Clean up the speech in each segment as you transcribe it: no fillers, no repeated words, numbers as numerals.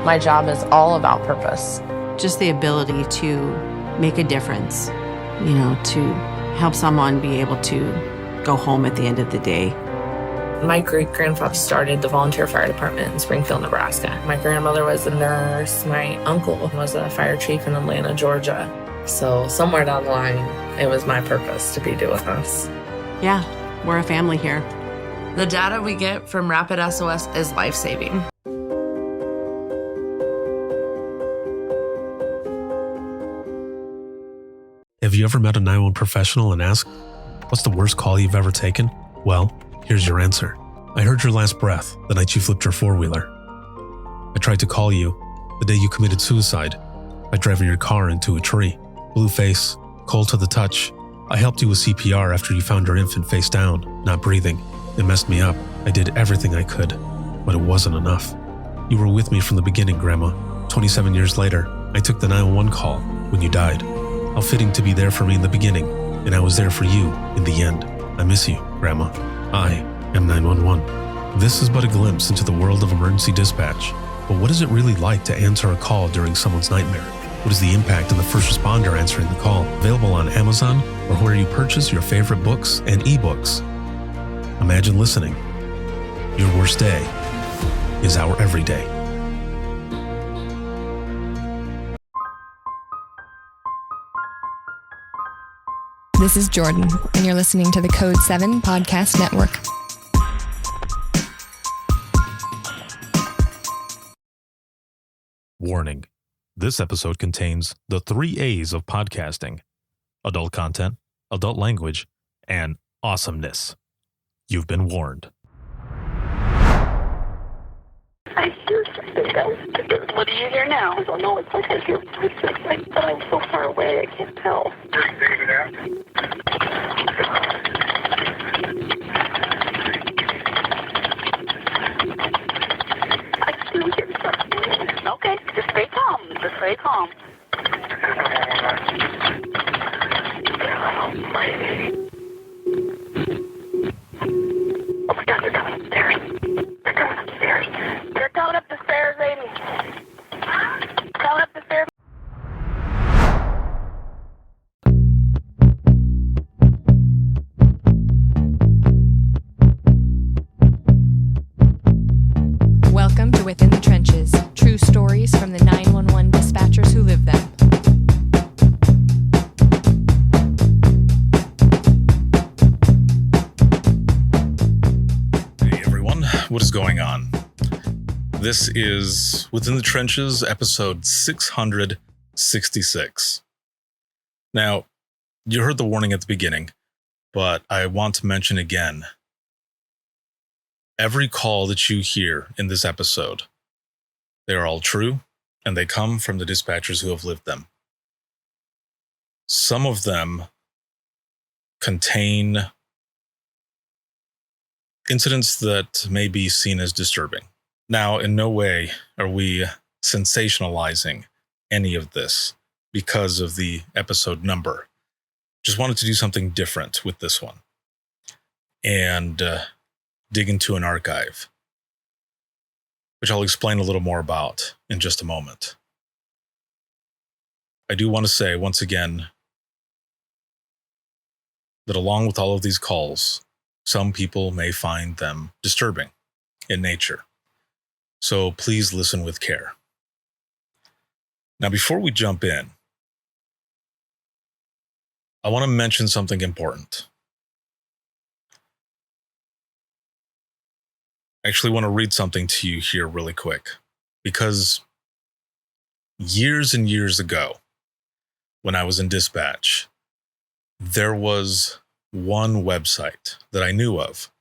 My job is all about purpose. Just the ability to make a difference, to help someone be able to go home at the end of the day. My great-grandfather started the volunteer fire department in Springfield, Nebraska. My grandmother was a nurse. My uncle was a fire chief in Atlanta, Georgia. So somewhere down the line, it was my purpose to be doing this. Yeah, we're a family here. The data we get from Rapid SOS is life-saving. Have you ever met a 911 professional and asked, what's the worst call you've ever taken? Well, here's your answer. I heard your last breath the night you flipped your four-wheeler. I tried to call you the day you committed suicide by driving your car into a tree. Blue face, cold to the touch. I helped you with CPR after you found your infant face down, not breathing. It messed me up. I did everything I could, but it wasn't enough. You were with me from the beginning, Grandma. 27 years later, I took the 911 call when you died. How fitting to be there for me in the beginning, and I was there for you in the end. I miss you, Grandma. I am 911. This is but a glimpse into the world of emergency dispatch. But what is it really like to answer a call during someone's nightmare? What is the impact of the first responder answering the call? Available on Amazon or where you purchase your favorite books and ebooks. Imagine listening. Your worst day is our everyday. This is Jordan, and you're listening to the Code 7 Podcast Network. Warning. This episode contains the 3 A's of podcasting: adult content, adult language, and awesomeness. You've been warned. I hear something. What do you hear now? I don't know. It's like I hear voices, but I'm so far away I can't tell. I still hear something. Okay, just stay calm. Just stay calm. Oh my God, they're coming upstairs. They're coming upstairs. They're coming up the stairs, Amy. Coming up the stairs. Welcome to Within the Trenches, true stories from the 911 dispatchers who live them. Hey everyone, what is going on? This is Within the Trenches, episode 666. Now, you heard the warning at the beginning, but I want to mention again, every call that you hear in this episode, they are all true, and they come from the dispatchers who have lived them. Some of them contain incidents that may be seen as disturbing. Now, in no way are we sensationalizing any of this because of the episode number. Just wanted to do something different with this one and dig into an archive, which I'll explain a little more about in just a moment. I do want to say once again that along with all of these calls, some people may find them disturbing in nature. So please listen with care. Now, before we jump in, I want to mention something important. I actually want to read something to you here really quick, because years and years ago, when I was in dispatch, there was one website that I knew of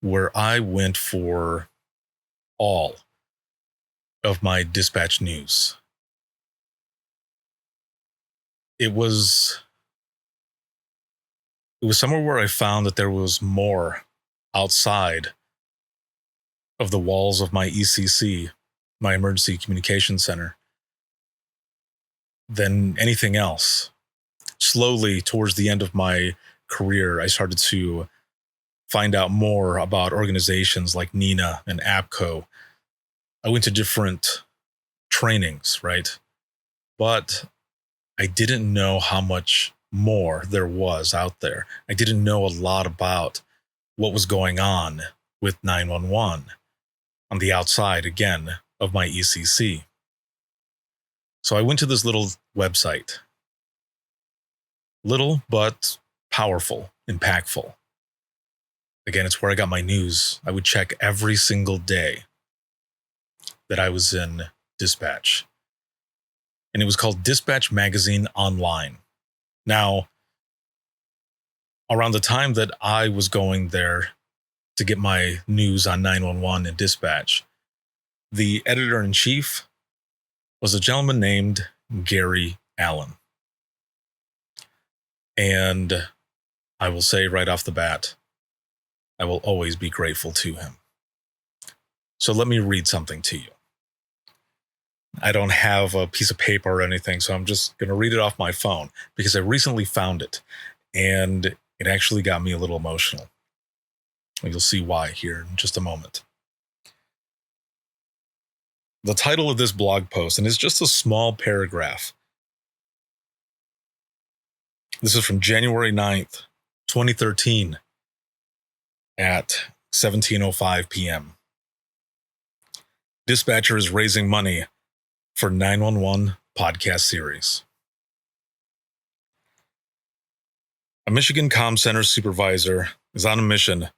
where I went for all of my dispatch news. It was somewhere where I found that there was more outside of the walls of my ECC, my Emergency Communication Center, than anything else. Slowly, towards the end of my career, I started to find out more about organizations like NINA and APCO. I went to different trainings, right? But I didn't know how much more there was out there. I didn't know a lot about what was going on with 911 on the outside, again, of my ECC. So I went to this little website. Little, but powerful, impactful. Again, it's where I got my news. I would check every single day that I was in dispatch. And it was called Dispatch Magazine Online. Now, around the time that I was going there to get my news on 911 and dispatch, the editor-in-chief was a gentleman named Gary Allen. And I will say right off the bat, I will always be grateful to him. So let me read something to you. I don't have a piece of paper or anything, so I'm just going to read it off my phone because I recently found it, and it actually got me a little emotional. You'll see why here in just a moment. The title of this blog post, and it's just a small paragraph. This is from January 9th, 2013 at 17:05 p.m. Dispatcher is raising money for 911 podcast series. A Michigan Comm Center supervisor is on a mission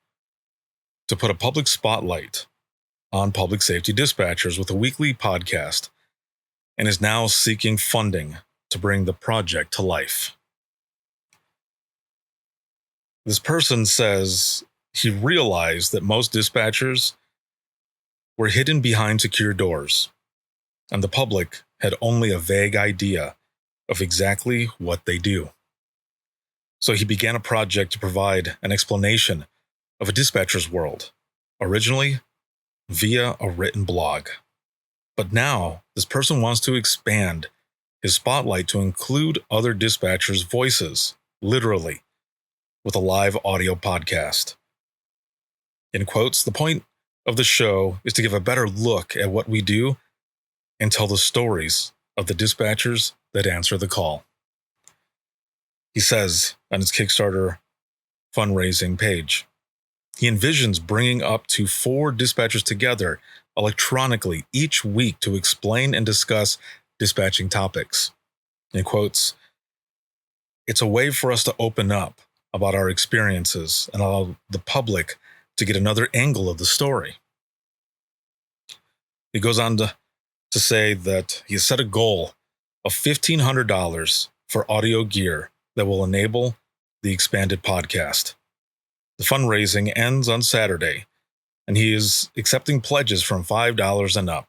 to put a public spotlight on public safety dispatchers with a weekly podcast and is now seeking funding to bring the project to life. This person says he realized that most dispatchers were hidden behind secure doors, and the public had only a vague idea of exactly what they do. So he began a project to provide an explanation of a dispatcher's world, originally via a written blog. But now, this person wants to expand his spotlight to include other dispatchers' voices, literally, with a live audio podcast. In quotes, the point of the show is to give a better look at what we do and tell the stories of the dispatchers that answer the call. He says on his Kickstarter fundraising page, he envisions bringing up to 4 dispatchers together electronically each week to explain and discuss dispatching topics. In quotes, it's a way for us to open up about our experiences and allow the public to get another angle of the story. He goes on to say that he has set a goal of $1,500 for audio gear that will enable the expanded podcast. The fundraising ends on Saturday, and he is accepting pledges from $5 and up.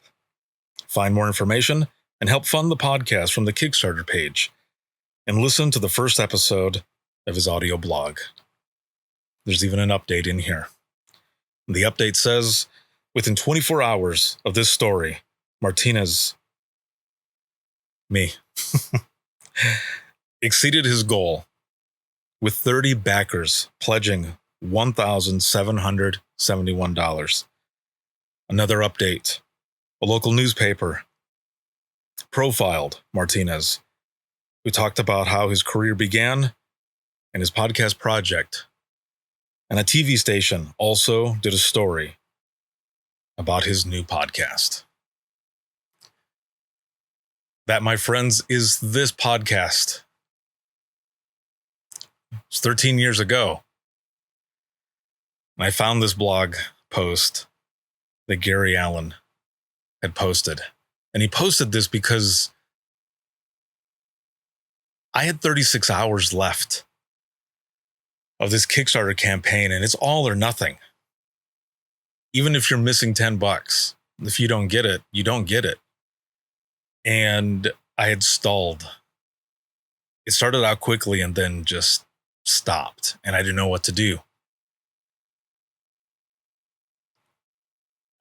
Find more information and help fund the podcast from the Kickstarter page, and listen to the first episode of his audio blog. There's even an update in here. The update says, within 24 hours of this story, Martinez, me, exceeded his goal with 30 backers pledging $1,771. Another update. A local newspaper profiled Martinez, who talked about how his career began and his podcast project. And a TV station also did a story about his new podcast. That, my friends, is this podcast. It's 13 years ago. And I found this blog post that Gary Allen had posted. And he posted this because I had 36 hours left of this Kickstarter campaign, and it's all or nothing. Even if you're missing $10, if you don't get it, you don't get it. And I had stalled. It started out quickly and then just stopped, and I didn't know what to do.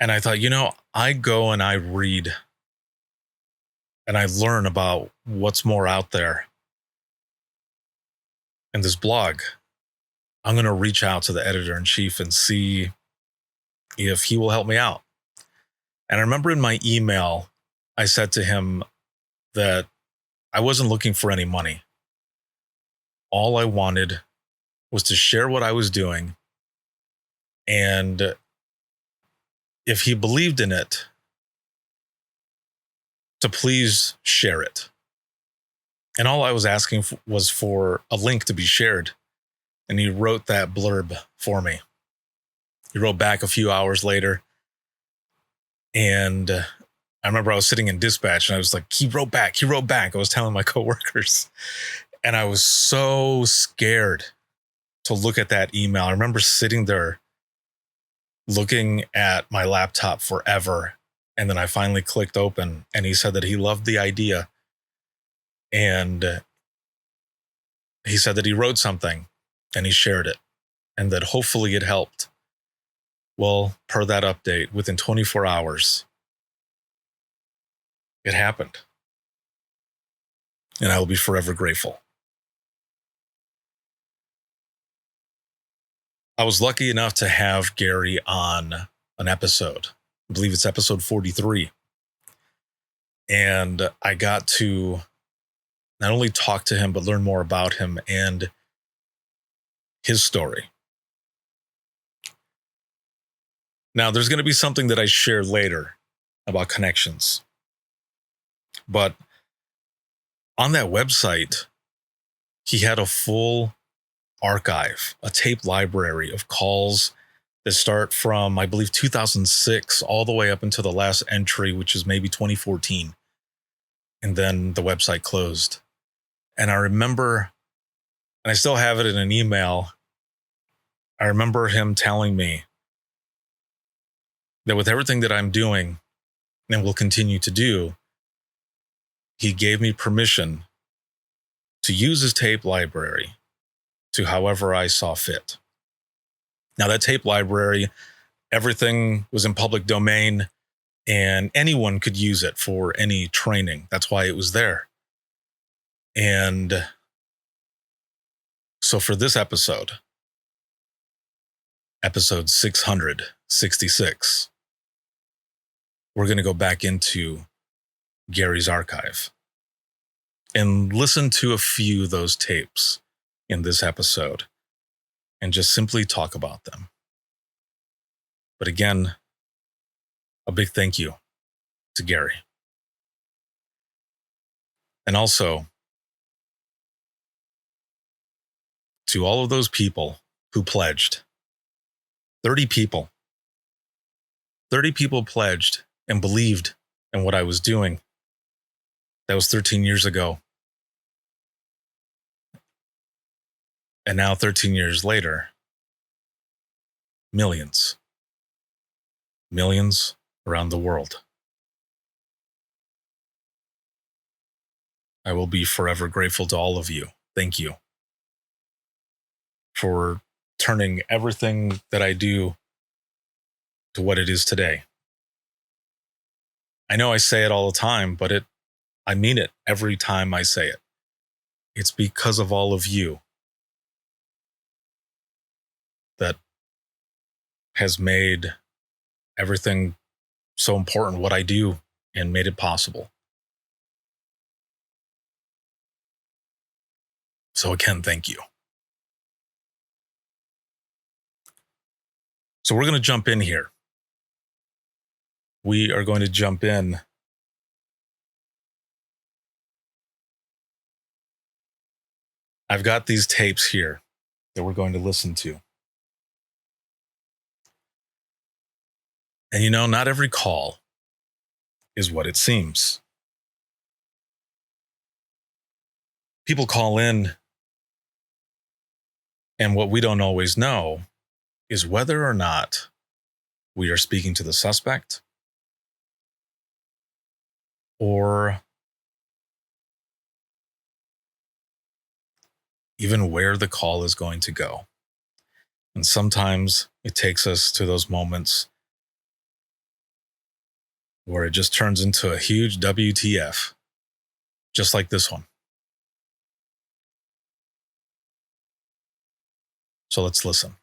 And I thought, I go and I read and I learn about what's more out there in this blog. I'm going to reach out to the editor-in-chief and see if he will help me out. And I remember in my email, I said to him that I wasn't looking for any money. All I wanted was to share what I was doing. And if he believed in it, to please share it. And all I was asking was for a link to be shared. And he wrote that blurb for me. He wrote back a few hours later. And I remember I was sitting in dispatch and I was like, he wrote back. I was telling my coworkers. And I was so scared to look at that email. I remember sitting there looking at my laptop forever. And then I finally clicked open and he said that he loved the idea. And he said that he wrote something and he shared it and that hopefully it helped. Well, per that update, within 24 hours, it happened. And I will be forever grateful. I was lucky enough to have Gary on an episode. I believe it's episode 43. And I got to not only talk to him, but learn more about him and his story. Now, there's going to be something that I share later about connections. But on that website, he had a full archive, a tape library of calls that start from, I believe, 2006 all the way up until the last entry, which is maybe 2014. And then the website closed. And I remember, and I still have it in an email, I remember him telling me that with everything that I'm doing and will continue to do, he gave me permission to use his tape library to however I saw fit. Now, that tape library, everything was in public domain and anyone could use it for any training. That's why it was there. And so for this episode 666, we're going to go back into Gary's archive and listen to a few of those tapes in this episode and just simply talk about them. But again, a big thank you to Gary. And also to all of those people who pledged. 30 people pledged and believed in what I was doing. That was 13 years ago. And now 13 years later, millions around the world. I will be forever grateful to all of you. Thank you for turning everything that I do to what it is today. I know I say it all the time, but I mean it every time I say it. It's because of all of you that has made everything so important, what I do, and made it possible. So again, thank you. So we're going to jump in here. We are going to jump in. I've got these tapes here that we're going to listen to. And you know, not every call is what it seems. People call in, and what we don't always know is whether or not we are speaking to the suspect or even where the call is going to go. And sometimes it takes us to those moments where it just turns into a huge WTF, just like this one. So let's listen.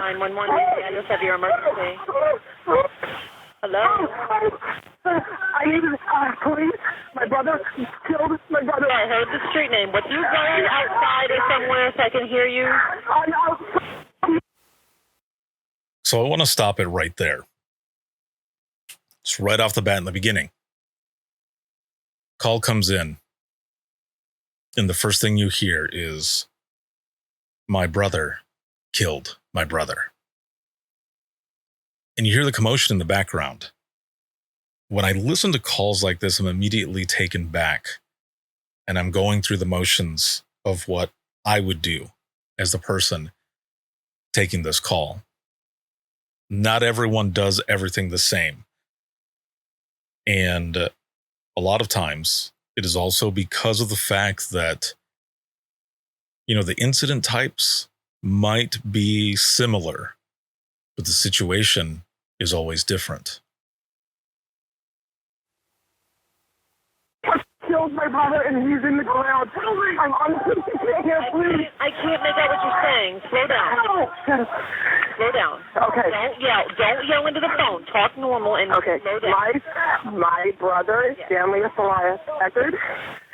911, the address of your emergency. Hello? I need police. My brother killed my brother. I heard the street name. Would you go outside or somewhere so I can hear you? So I want to stop it right there. It's right off the bat in the beginning. Call comes in, and the first thing you hear is, my brother killed my brother. And you hear the commotion in the background. When I listen to calls like this, I'm immediately taken back, and I'm going through the motions of what I would do as the person taking this call. Not everyone does everything the same. And a lot of times it is also because of the fact that, the incident types might be similar, but the situation is always different. Killed my brother and he's in the ground. I'm honestly here, please. I can't make out what you're saying. Slow down. Slow down. Okay. Don't yell into the phone. Talk normal and slow down. My brother, Stanley Elias Eckerd.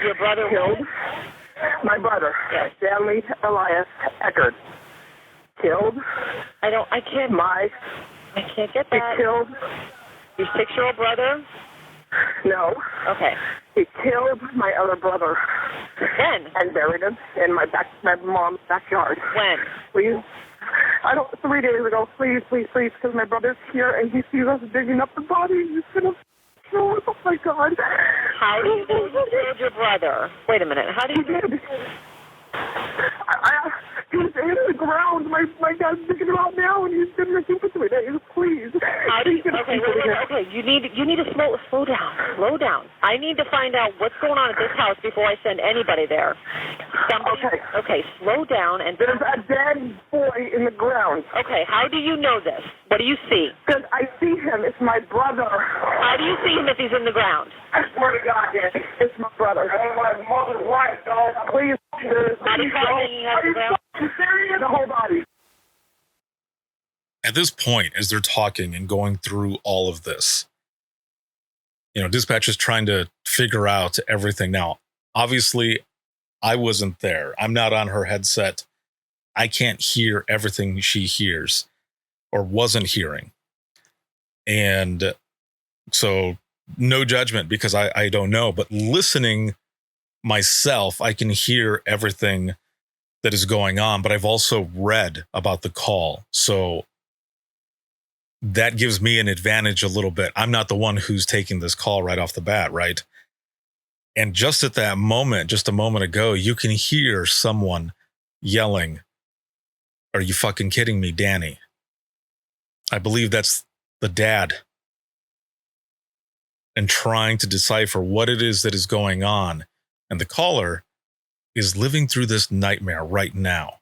Your brother killed. My brother, Stanley Elias Eckerd. Killed. I can't get that. He killed. Your 6-year-old brother? No. Okay. He killed my other brother. When? And buried him in my mom's backyard. When? Please. 3 days ago. Please, because my brother's here and he sees us digging up the body. He's gonna kill us. Oh my God. How do you know you killed your brother? Wait a minute. How do you? He did. He's in the ground. My dad's digging him out now, and he's going to keep it 3 days. Please. How do you? Okay. You need to slow down. Slow down. I need to find out what's going on at this house before I send anybody there. Okay. Slow down and. There's a dead boy in the ground. Okay. How do you know this? What do you see? Because I see him. It's my brother. How do you see him if he's in the ground? I swear to God, Daddy. It's my brother. My mother's wife, dog. Please. The whole body. At this point, as they're talking and going through all of this, dispatch is trying to figure out everything. Now, obviously, I wasn't there. I'm not on her headset. I can't hear everything she hears or wasn't hearing. And so no judgment because I don't know, but listening myself, I can hear everything that is going on, but I've also read about the call. So that gives me an advantage a little bit. I'm not the one who's taking this call right off the bat, right? And just at that moment, just a moment ago, you can hear someone yelling, "Are you fucking kidding me, Danny?" I believe that's the dad. And trying to decipher what it is that is going on. And the caller is living through this nightmare right now.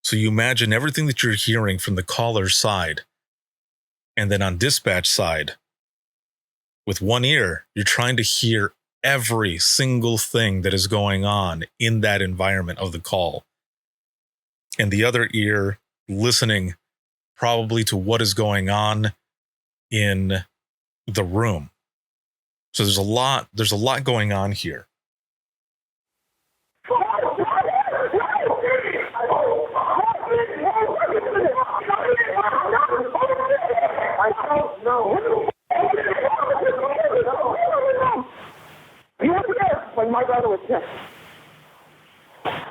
So you imagine everything that you're hearing from the caller's side. And then on dispatch side, with one ear, you're trying to hear every single thing that is going on in that environment of the call. And the other ear listening probably to what is going on in the room. So there's a lot going on here. You were here when my brother was here.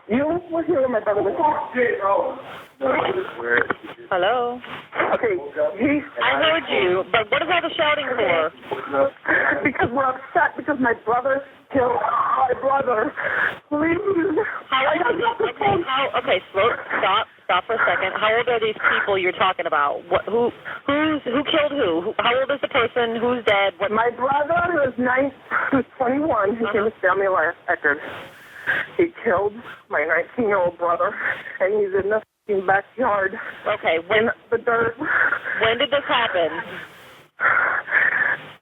You were here when my brother was here. Hello? Okay, I heard you, but what is all the shouting for? Because we're upset because my brother killed my brother. Please. Stop for a second. How old are these people you're talking about? Who killed who? How old is the person? Who's dead? My brother is 21. His name is Stanley Elias Eckerd. He killed my 19-year-old brother, and he's in the backyard. Okay, in the dirt. When did this happen?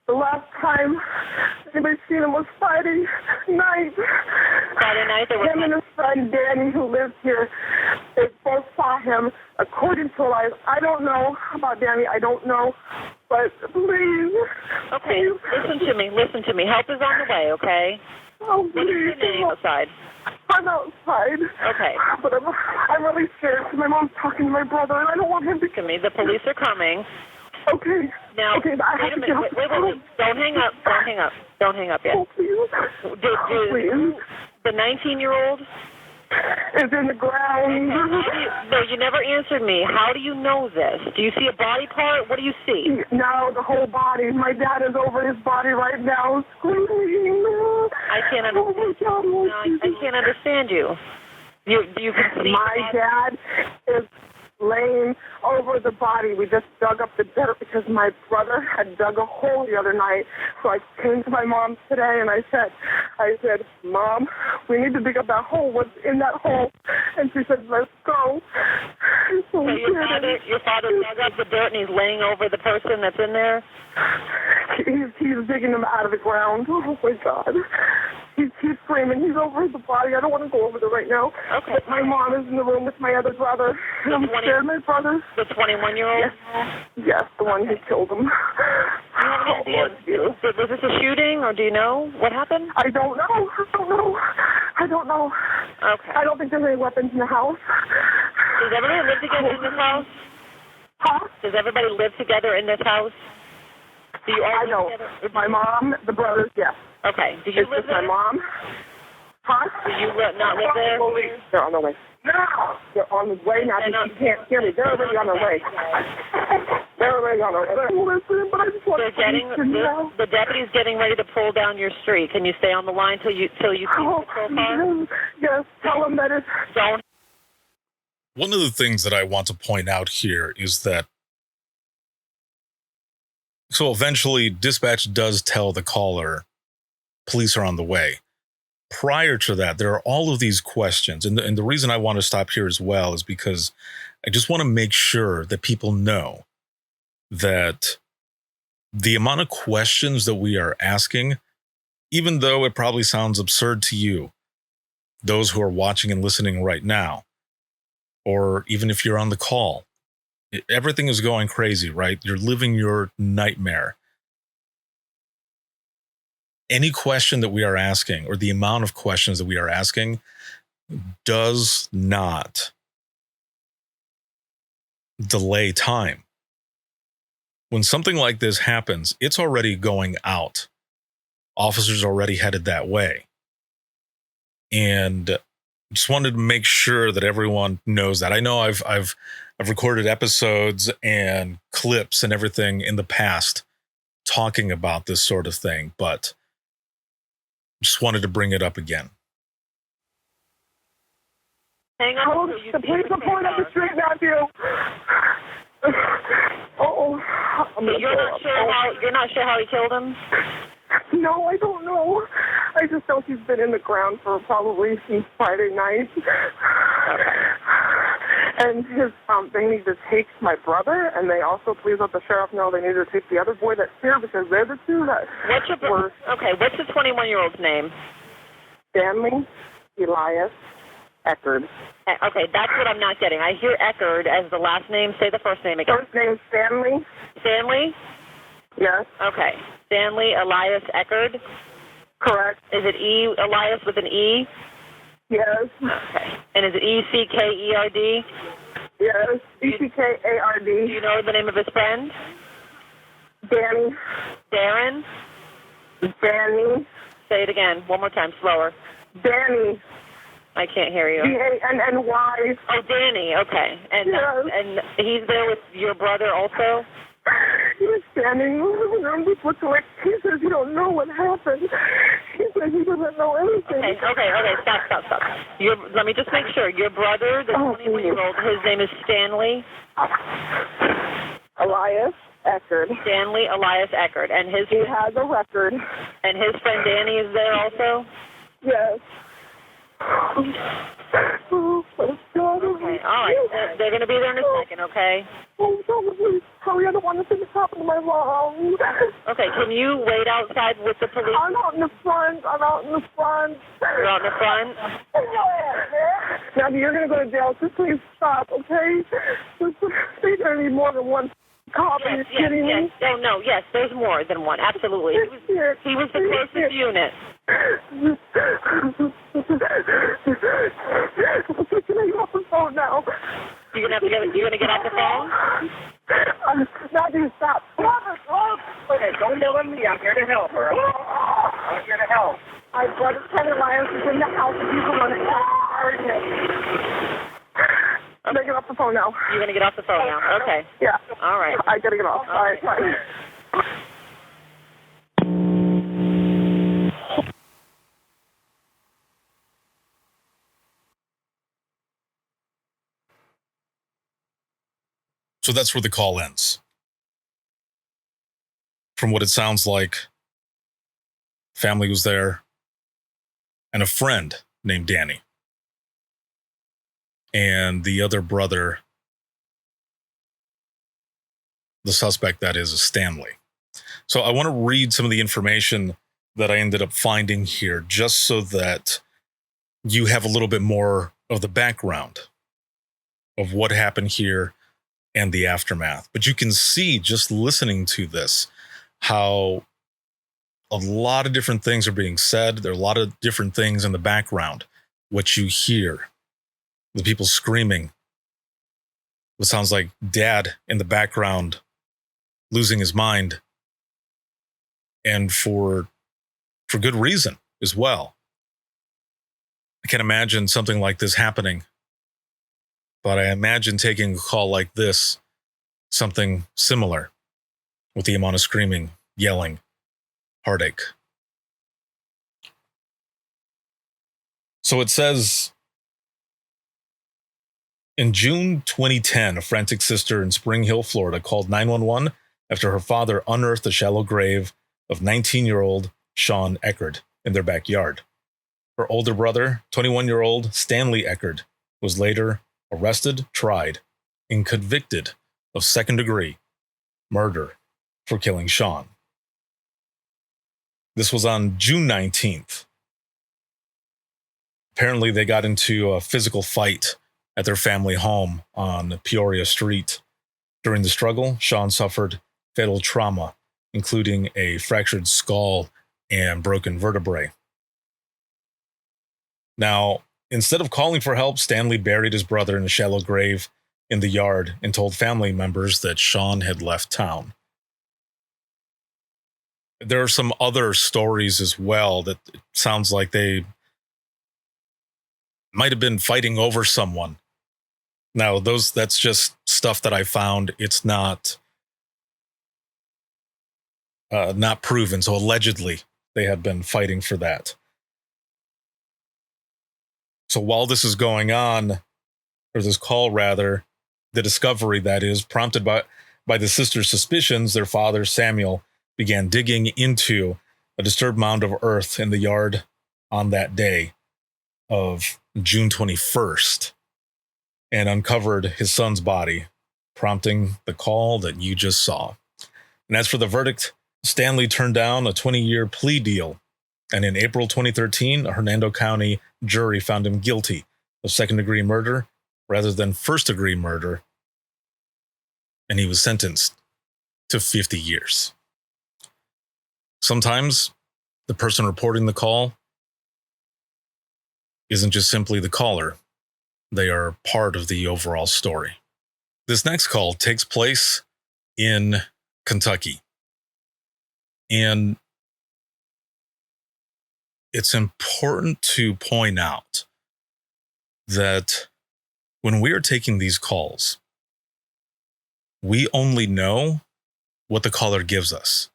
The last time anybody seen him was Friday night. Friday night? Him and his friend Danny, who lives here, they both saw him according to life, I don't know about Danny. I don't know. But please. Okay, please. Listen to me. Help is on the way, okay? Oh, What is your name outside? I'm outside. Okay. But I'm really scared because my mom's talking to my brother, and I don't want him to... To me, the police are coming. Okay. Now, okay, wait a minute. Wait. Don't hang up. Don't hang up yet. Oh, please. Please. The 19-year-old is in the ground. No, you never answered me. How do you know this? Do you see a body part? What do you see? No, the whole body. My dad is over his body right now, screaming. I can't understand. Oh, my God. No, I can't understand you. You can see my dad is laying over the body. We just dug up the dirt because my brother had dug a hole the other night. So I came to my mom today and I said, Mom, we need to dig up that hole. What's in that hole? And she said, let's go. So your father dug up the dirt and he's laying over the person that's in there? He's digging him out of the ground. Oh, my God. He's screaming. He's over the body. I don't want to go over there right now. Okay. But my mom is in the room with my other brother. And I'm scared, my brother. The 21-year-old? Yes, the one who killed him. Do you have any idea? Was this a shooting, or do you know what happened? I don't know. I don't know. Okay. I don't think there's any weapons in the house. Does everybody live together in this house? Huh? Does everybody live together in this house? Do you all I don't. My mom, the brothers, yes. Okay. Do you live there? My mom. Huh? Do you not live there? They're on the way. No! They're on the way now. You can't hear me. They're already on their way. They're already on their way. Listen, but I just want the deputy's getting ready to pull down your street. Can you stay on the line till you see the patrol car? Yes, tell them that it's... Don't. One of the things that I want to point out here is that so eventually dispatch does tell the caller police are on the way. Prior to that, there are all of these questions. And the reason I want to stop here as well is because I just want to make sure that people know that the amount of questions that we are asking, even though it probably sounds absurd to you, those who are watching and listening right now, or even if you're on the call, everything is going crazy, right? You're living your nightmare. Any question that we are asking, or the amount of questions that we are asking, does not delay time. When something like this happens, it's already going out. Officers already headed that way. And just wanted to make sure that everyone knows that. I know I've recorded episodes and clips and everything in the past talking about this sort of thing, but just wanted to bring it up again. Hang on. The police are pulling up the street, Matthew. You're not sure how he killed him? No, I don't know. I just know he's been in the ground for probably since Friday night. Okay. And they need to take my brother, and they also please let the sheriff know they need to take the other boy that's here because they're the two that were... Okay, what's the 21-year-old's name? Stanley Elias Eckerd. Okay, that's what I'm not getting. I hear Eckerd as the last name. Say the first name again. First name Stanley. Stanley? Yes. Okay. Stanley Elias Eckerd? Correct. Is it Elias with an E? Yes. Okay. And is it Eckerd? Yes. Eckard. Do you know the name of his friend? Danny. Darren? Danny. Say it again. One more time, slower. Danny. I can't hear you. D-A-N-N-Y. Oh, Danny. Okay. And yes. And he's there with your brother also? He was standing around this looking like he says he don't know what happened. He said he doesn't know anything. Okay. Stop. Let me just make sure. Your brother, the 21-year-old, his name is Stanley? Elias Eckerd. Stanley Elias Eckerd. And he has a record. And his friend Danny is there also? Yes. Oh, my God. Okay, all right. They're going to be there in a second, okay? Oh, please hurry. I don't want to see this happen to my mom. Okay, can you wait outside with the police? I'm out in the front. You're out in the front? Now you're going to go to jail. Just please stop, okay? There's going to be more than one cop. Are you kidding me? Oh, no, yes, there's more than one. Absolutely. He was the closest unit. Can I get off the phone now? You're going to get off the phone? Now you stop. Okay, don't yell at me. I'm here to help her. I'm here to help. My brother Ted Elias is in the house and he's the one that hired him. I'm going to get off the phone now. You're going to get off the phone now? Okay. Yeah. All right. I got to get off. All right, bye. So that's where the call ends. From what it sounds like, family was there and a friend named Danny. And the other brother, the suspect that is Stanley. So I want to read some of the information that I ended up finding here just so that you have a little bit more of the background of what happened here and the aftermath. But you can see just listening to this how a lot of different things are being said. There are a lot of different things in the background. What you hear, the people screaming, what sounds like dad in the background losing his mind, and for good reason as well. I can't imagine something like this happening, but I imagine taking a call like this, something similar, with the amount of screaming, yelling, heartache. So it says, in June 2010, a frantic sister in Spring Hill, Florida, called 911 after her father unearthed the shallow grave of 19-year-old Sean Eckerd in their backyard. Her older brother, 21-year-old Stanley Eckerd, was later arrested, tried, and convicted of second-degree murder for killing Sean. This was on June 19th. Apparently, they got into a physical fight at their family home on Peoria Street. During the struggle, Sean suffered fatal trauma, including a fractured skull and broken vertebrae. Now, instead of calling for help, Stanley buried his brother in a shallow grave in the yard and told family members that Sean had left town. There are some other stories as well that it sounds like they might have been fighting over someone. Now, that's just stuff that I found. It's not proven. So allegedly, they had been fighting for that. So while this is going on, or this call rather, the discovery that is prompted by the sisters' suspicions, their father Samuel began digging into a disturbed mound of earth in the yard on that day of June 21st and uncovered his son's body, prompting the call that you just saw. And as for the verdict, Stanley turned down a 20-year plea deal. And in April 2013, a Hernando County jury found him guilty of second-degree murder rather than first-degree murder. And he was sentenced to 50 years. Sometimes the person reporting the call isn't just simply the caller. They are part of the overall story. This next call takes place in Kentucky. And it's important to point out that when we are taking these calls, we only know what the caller gives us.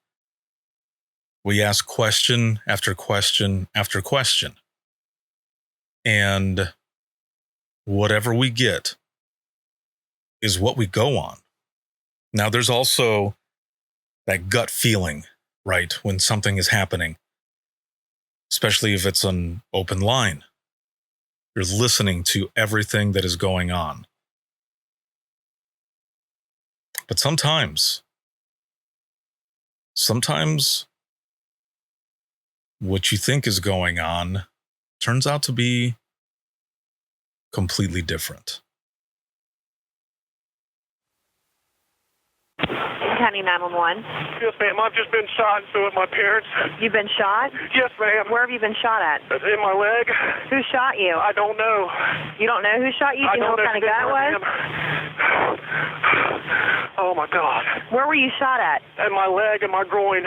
We ask question after question after question. And whatever we get is what we go on. Now, there's also that gut feeling, right, when something is happening, especially if it's an open line. You're listening to everything that is going on. But sometimes what you think is going on turns out to be completely different. County 911. Yes, ma'am. I've just been shot, and so have my parents. You've been shot? Yes, ma'am. Where have you been shot at? In my leg. Who shot you? I don't know. You don't know who shot you? Do you know what kind of guy it was? Oh, my God. Where were you shot at? In my leg and my groin.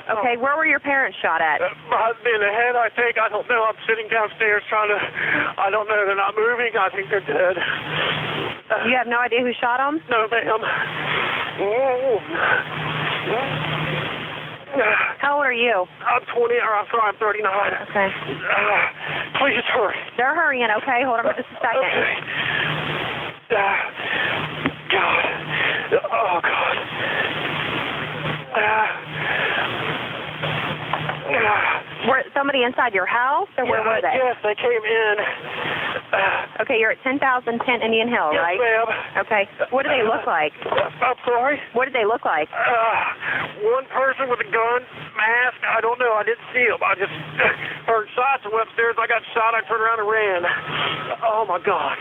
Okay, where were your parents shot at? In the head, I think. I don't know. I'm sitting downstairs trying to... I don't know. They're not moving. I think they're dead. You have no idea who shot them? No, ma'am. How old are you? I'm 20, or I'm sorry, I'm 39. Okay. Please hurry. They're hurrying, okay? Hold on for just a second. Okay. God. Oh, God. Were somebody inside your house, or where were they? Yes, they came in. Okay, you're at 10,010 Indian Hill, yes, right? Ma'am. Okay. What do they look like? I'm sorry? What did they look like? One person with a gun, mask. I don't know. I didn't see him. I just heard shots and went upstairs. I got shot. I turned around and ran. Oh, my God.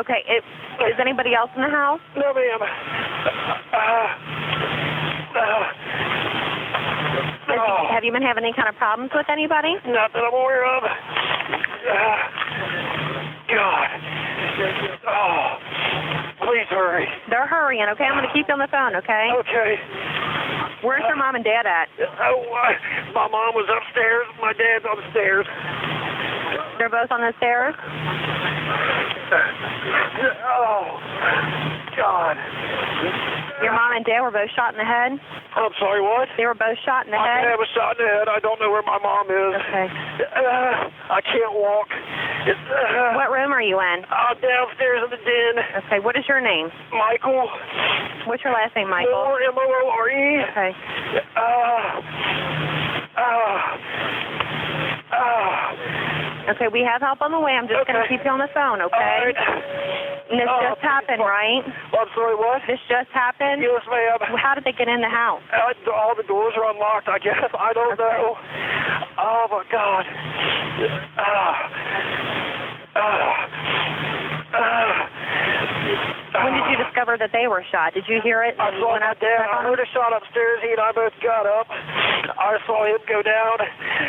Okay. Is anybody else in the house? No, ma'am. Have you been having any kind of problems with anybody? Not that I'm aware of. God. Oh, please hurry. They're hurrying, okay? I'm going to keep you on the phone, okay? Okay. Where's your mom and dad at? My mom was upstairs. My dad's upstairs. They're both on the stairs? Oh, God. Your mom and dad were both shot in the head? I'm sorry, what? They were both shot in the My head? dad was shot in the head. I don't know where my mom is. Okay. I can't walk. What room are you in? Downstairs in the den. Okay, what is your name? Michael. What's your last name, Michael? Moore, M-O-O-R-E. Okay. Okay, we have help on the way. I'm just going to keep you on the phone, okay? All right. And this just happened, right? I'm sorry, what? This just happened? Yes, ma'am. How did they get in the house? All the doors are unlocked, I guess. I don't know. Oh, my God. When did you discover that they were shot? Did you hear it? I saw my dad. I heard a shot upstairs. He and I both got up. I saw him go down,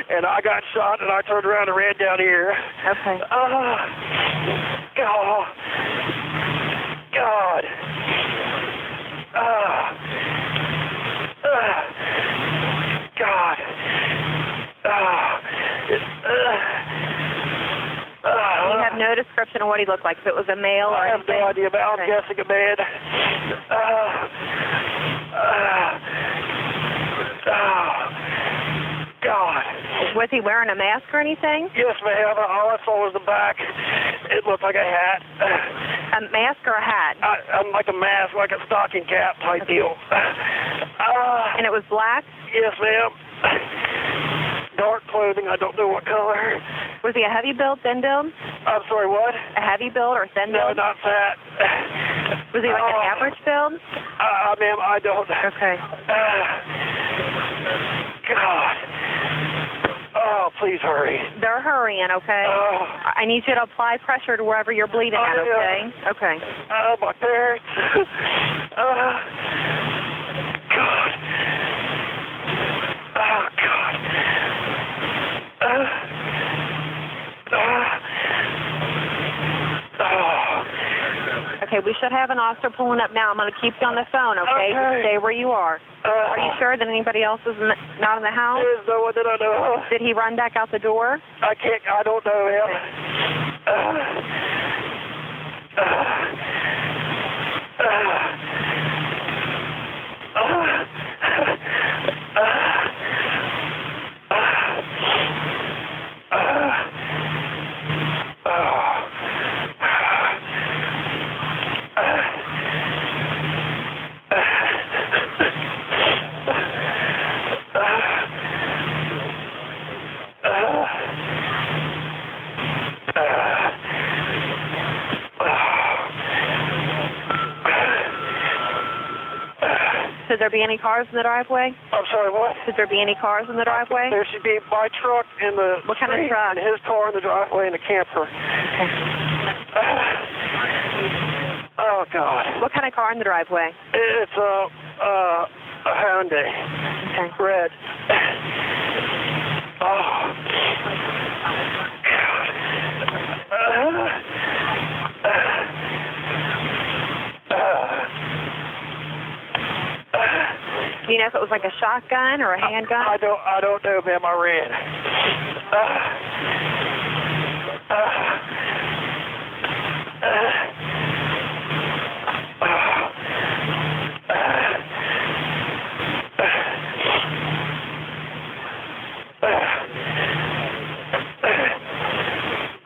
and I got shot, and I turned around and ran down here. Okay. God. God. God. You have no description of what he looked like, if it was a male or I have no idea, but I'm guessing a man. God. Was he wearing a mask or anything? Yes, ma'am. All I saw was the back. It looked like a hat. A mask or a hat? I'm like a mask, like a stocking cap type deal. And it was black? Yes, ma'am. Dark clothing. I don't know what color. Was he a heavy build, thin build? I'm sorry, what? A heavy build or thin No, build? not fat. Was he like an average build? Ma'am, I don't. Okay. God. Oh, please hurry. They're hurrying, okay? I need you to apply pressure to wherever you're bleeding at, okay? Okay. My parents. God. Oh, God. Okay, we should have an officer pulling up now. I'm going to keep you on the phone, okay? Just stay where you are. Are you sure that anybody else is not in the house? There's no one that I know of. Did he run back out the door? I don't know him. Should there be any cars in the driveway? I'm sorry, what? Should there be any cars in the driveway? There should be my truck in the What kind of street truck? and his car in the driveway and the camper. Oh, God. What kind of car in the driveway? It's a Hyundai. Okay. Red. Oh. Do you know if it was like a shotgun or a handgun? I don't know, ma'am. I ran.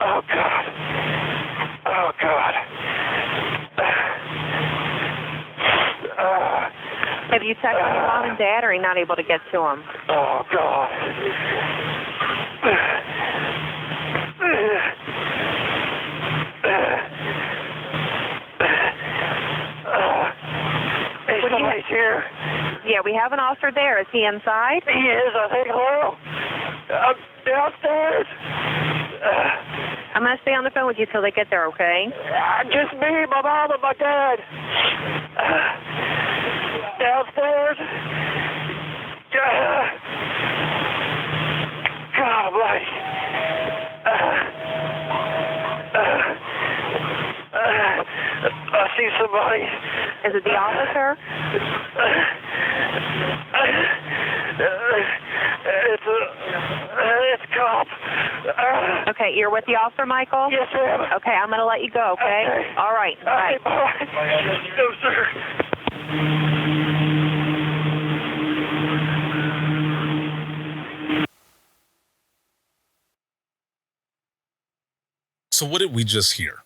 Oh, God. Oh, God. Have you texted your mom and dad, or are you not able to get to them? Oh, God. Hey, somebody's here. Yeah, we have an officer there. Is he inside? He is, I think. Hello? I'm downstairs. I'm going to stay on the phone with you till they get there, okay? Just me, my mom, and my dad. Downstairs. God bless. I see somebody. Is it the officer? It's a cop. Okay, you're with the officer, Michael? Yes, ma'am. Okay, I'm going to let you go, okay? Okay. All right, bye. Okay, bye. No, sir. So what did we just hear?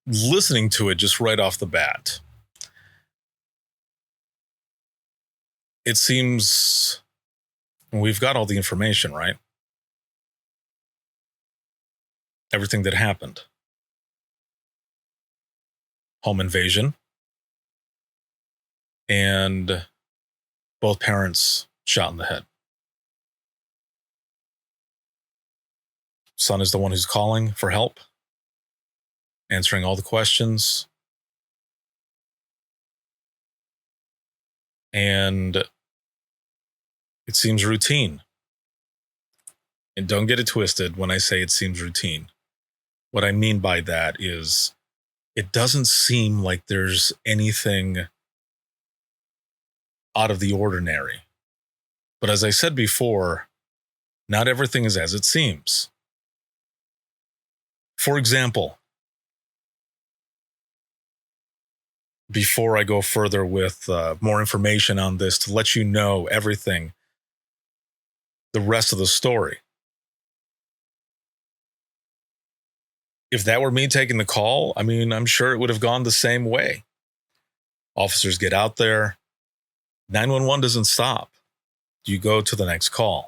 Listening to it just right off the bat, it seems we've got all the information, right? Everything that happened. Home invasion. And both parents shot in the head. Son is the one who's calling for help, answering all the questions. And it seems routine. And don't get it twisted when I say it seems routine. What I mean by that is it doesn't seem like there's anything out of the ordinary. But as I said before, not everything is as it seems. For example, before I go further with more information on this to let you know everything, the rest of the story. If that were me taking the call, I mean, I'm sure it would have gone the same way. Officers get out there. 911 doesn't stop. You go to the next call.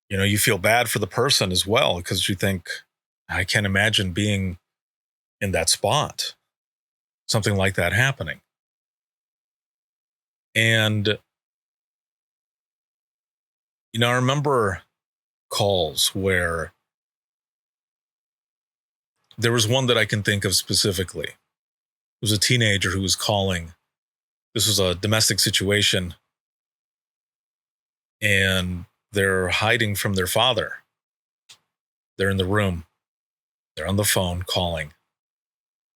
You know, you feel bad for the person as well because you think, I can't imagine being in that spot, something like that happening. And, you know, I remember calls where there was one that I can think of specifically. It was a teenager who was calling. This was a domestic situation, and they're hiding from their father. They're in the room. They're on the phone calling.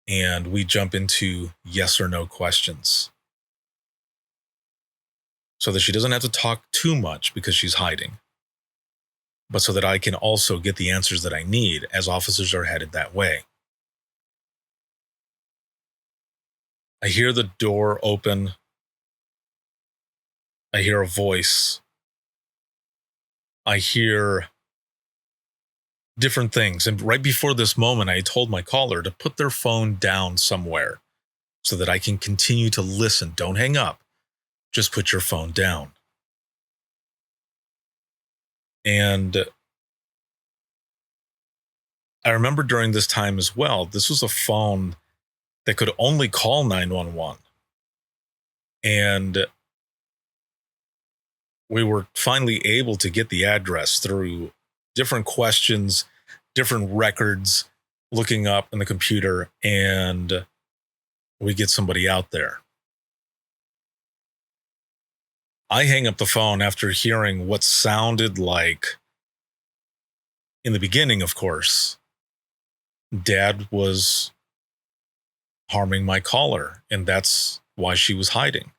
And we jump into yes or no questions so that she doesn't have to talk too much because she's hiding, but so that I can also get the answers that I need as officers are headed that way. I hear the door open. I hear a voice. I hear different things. And right before this moment, I told my caller to put their phone down somewhere so that I can continue to listen. Don't hang up. Just put your phone down. And I remember during this time as well, this was a phone that could only call 911. And we were finally able to get the address through different questions, different records, looking up in the computer, and we get somebody out there. I hang up the phone after hearing what sounded like, in the beginning, of course, Dad was harming my caller, and that's why she was hiding.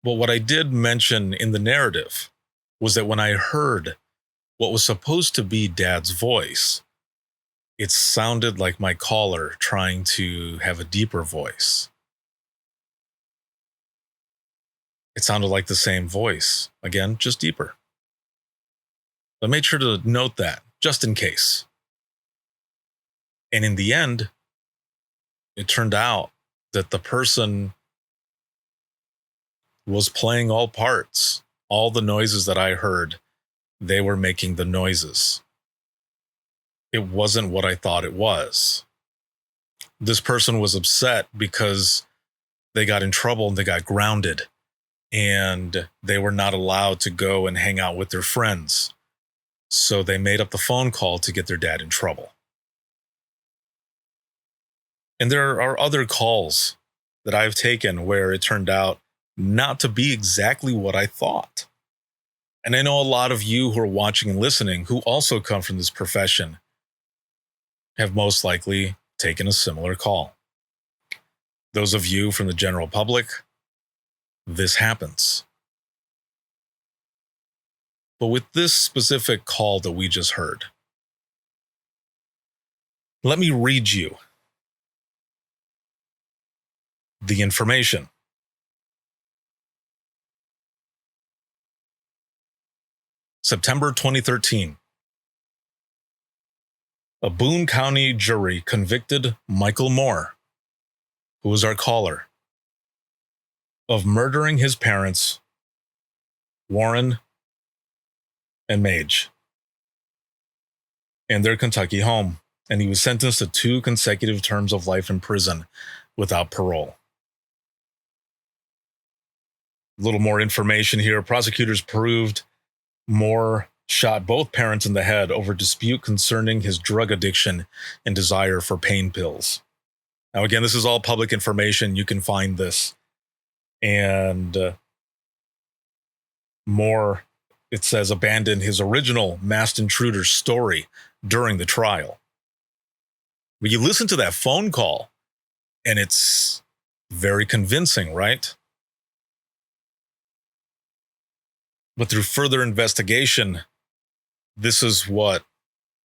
But what I did mention in the narrative was that when I heard what was supposed to be Dad's voice, it sounded like my caller trying to have a deeper voice. It sounded like the same voice. Again, just deeper. But I made sure to note that, just in case. And in the end, it turned out that the person was playing all parts. All the noises that I heard, they were making the noises. It wasn't what I thought it was. This person was upset because they got in trouble and they got grounded, and they were not allowed to go and hang out with their friends. So they made up the phone call to get their dad in trouble. And there are other calls that I've taken where it turned out not to be exactly what I thought. And I know a lot of you who are watching and listening who also come from this profession have most likely taken a similar call. Those of you from the general public, this happens. But with this specific call that we just heard, let me read you the information. September 2013. A Boone County jury convicted Michael Moore, who was our caller, of murdering his parents, Warren and Mage, in their Kentucky home, and he was sentenced to 2 consecutive terms of life in prison without parole. A little more information here. Prosecutors proved Moore shot both parents in the head over dispute concerning his drug addiction and desire for pain pills. Now, again, this is all public information. You can find this. And Moore, it says, abandoned his original masked intruder story during the trial. But you listen to that phone call, and it's very convincing, right? But through further investigation, this is what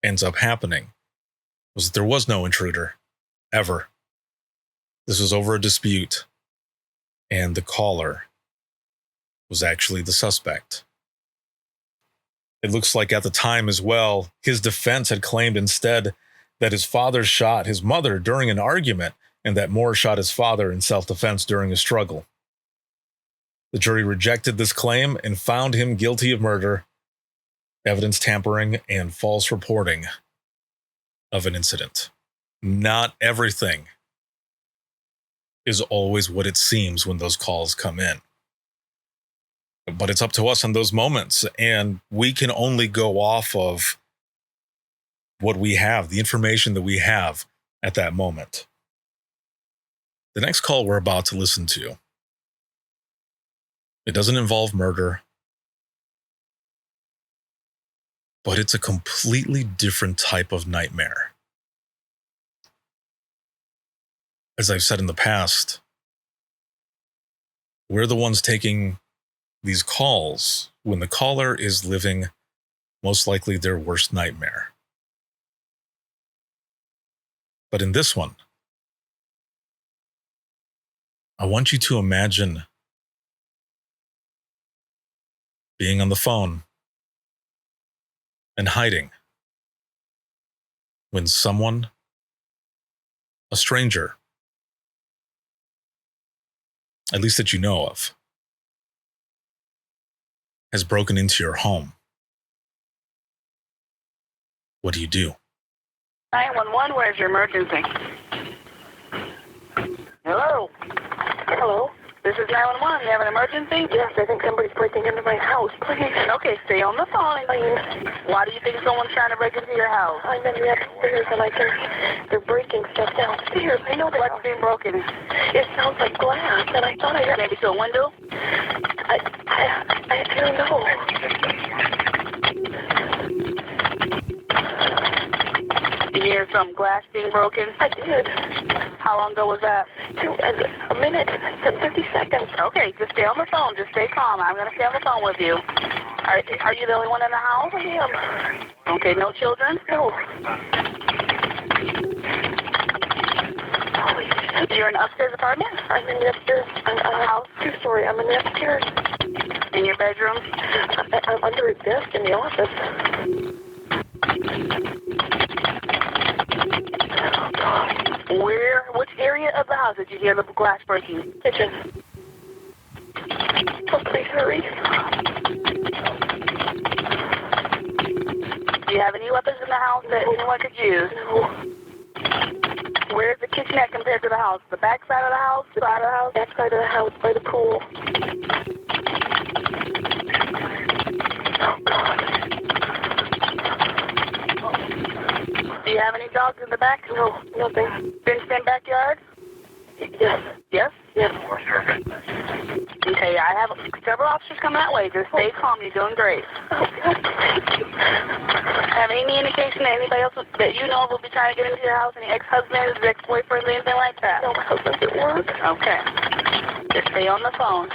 ends up happening, was that there was no intruder, ever. This was over a dispute, and the caller was actually the suspect. It looks like at the time as well, his defense had claimed instead that his father shot his mother during an argument and that Moore shot his father in self-defense during a struggle. The jury rejected this claim and found him guilty of murder, evidence tampering, and false reporting of an incident. Not everything is always what it seems when those calls come in. But it's up to us in those moments, and we can only go off of what we have, the information that we have at that moment. The next call we're about to listen to, it doesn't involve murder, but it's a completely different type of nightmare. As I've said in the past, we're the ones taking these calls when the caller is living most likely their worst nightmare. But in this one, I want you to imagine being on the phone and hiding when someone, a stranger, at least that you know of, has broken into your home. What do you do? 911, where's your emergency? Hello? Hello? This is 911. You have an emergency? Yes, I think somebody's breaking into my house. Please. Okay, stay on the phone. Why do you think someone's trying to break into your house? I'm in the upstairs and they're breaking stuff downstairs. I know What's being broken? It sounds like glass, and I thought I heard Maybe to a window? I don't know. You hear some glass being broken? I did. How long ago was that? A minute and 30 seconds. Okay, just stay on the phone. Just stay calm. I'm going to stay on the phone with you. Are you the only one in the house? I am. Okay, no children? No. You're in an upstairs apartment? I'm in the upstairs. I'm in a house. Two-story. I'm in the upstairs. In your bedroom? I'm under a desk in the office. Which area of the house did you hear the glass breaking? Kitchen. Oh, please hurry. Do you have any weapons in the house that anyone could use? No. Where's the kitchen at compared to the house? The back side of the house? The side of the house? Back side of the house by the pool. Oh, God. Do you have any dogs in the back? No, nothing. Fenced-in backyard? Yes. Yes? Yes. Okay, I have several officers coming that way. Just stay calm. You're doing great. Oh, God. Have any indication that anybody else that you know will be trying to get into your house? Any ex-husbands, ex-boyfriends, anything like that? No, my husband's at work. Okay. Just stay on the phone.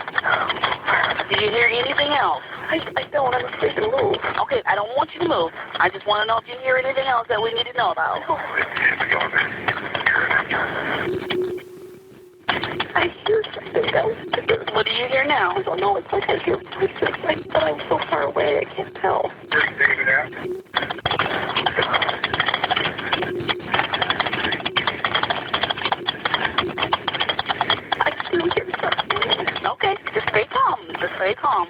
Did you hear anything else? I don't. I'm afraid to move. Okay, I don't want you to move. I just want to know if you hear anything else that we need to know about. No. I hear something downstairs. What do you hear now? I don't know. It's like I hear voices, but I'm so far away, I can't tell. I still hear something. Okay, just stay calm. Just stay calm.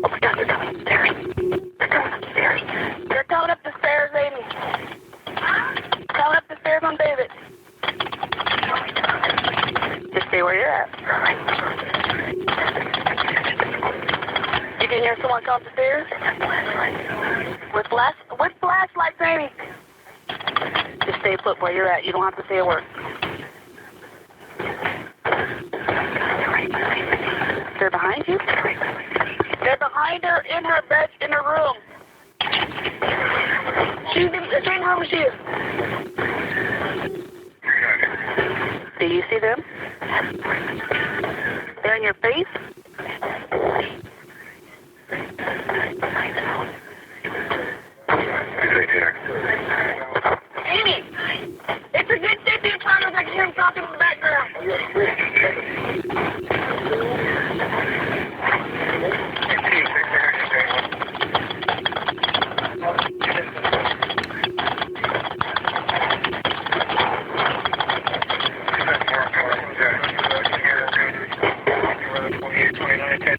Oh my God, they're coming upstairs. They're coming upstairs. They're coming up the stairs, Amy. Coming up the stairs on David. Just stay where you're at. You can hear someone come up the stairs? With flashlights, Amy. Just stay put where you're at. You don't have to say a word. They're behind you? They're behind her in her bed, in her room. She's in the same room as she is. Do you see them? They're in your face? Amy! It's a good safety department. I can hear him talking in the background.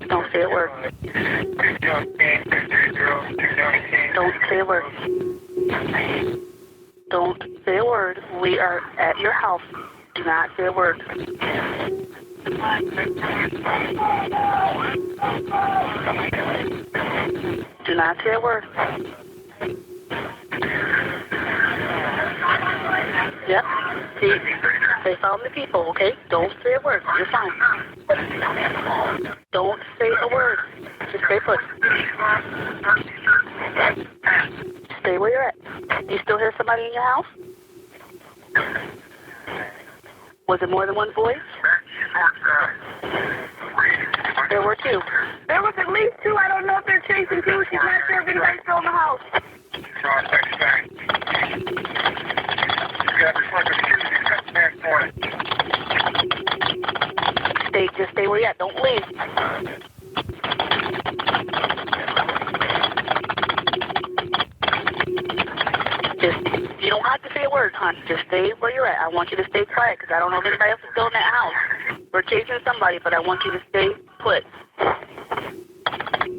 Don't say a word. Don't say a word. Don't say a word. We are at your house. Do not say a word. Do not say a word. Yep. See, they found the people, okay? Don't say a word. You're fine. Don't say a word. Just stay put. Stay where you're at. You still hear somebody in your house? Was it more than one voice? There were two. There was at least two. I don't know if they're chasing two. She's not sure if anybody's still in the house. Just stay where you're at. Don't leave. You don't have to say a word, honey. hon. Just stay where you're at. I want you to stay quiet because I don't know if anybody else is still in that house. We're chasing somebody, but I want you to stay put.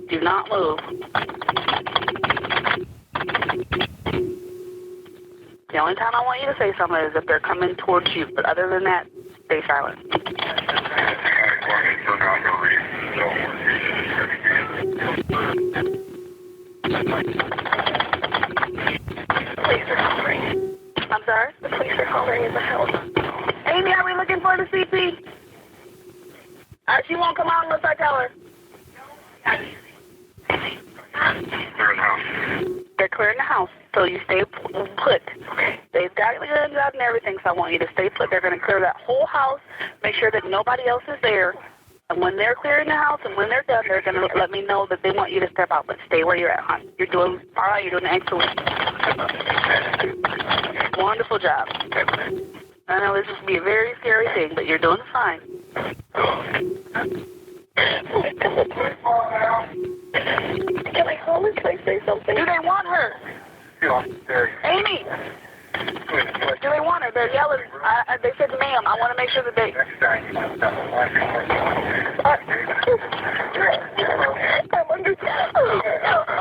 Do not move. The only time I want you to say something is if they're coming towards you, but other than that, stay silent. I'm sorry? The police are calling in the house. Amy, are we looking for the CP? She won't come out unless I tell her. They're clearing the house, so you stay put. They've got guns out and everything, so I want you to stay put. They're going to clear that whole house, make sure that nobody else is there. And when they're clearing the house and when they're done, they're going to let me know that they want you to step out. But stay where you're at, hon. You're doing all right. You're doing excellent. Wonderful job. I know this is going to be a very scary thing, but you're doing fine. Can I call her? Can I say something? Do they want her? Amy! Do they want her? They're yelling. They said, ma'am, I want to make sure that they... I'm under...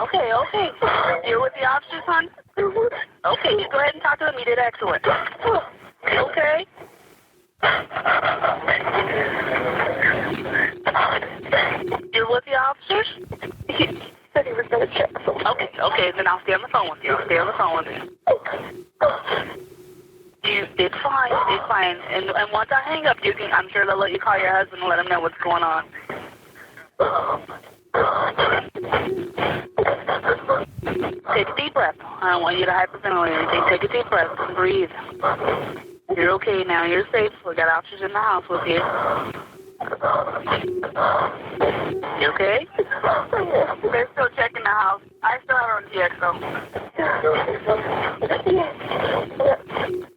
Okay. You're with the officers, hon? Okay, you go ahead and talk to them. You did excellent. Okay? You're with the officers? He said he was going to check something. Okay, then I'll stay on the phone with you. You did fine. And once I hang up, I'm sure they'll let you call your husband and let him know what's going on. Take a deep breath. I don't want you to hyperventilate or anything. Take a deep breath and breathe. You're okay now. You're safe. We got officers in the house with you. You okay? They're still checking the house. I still have her on GXO.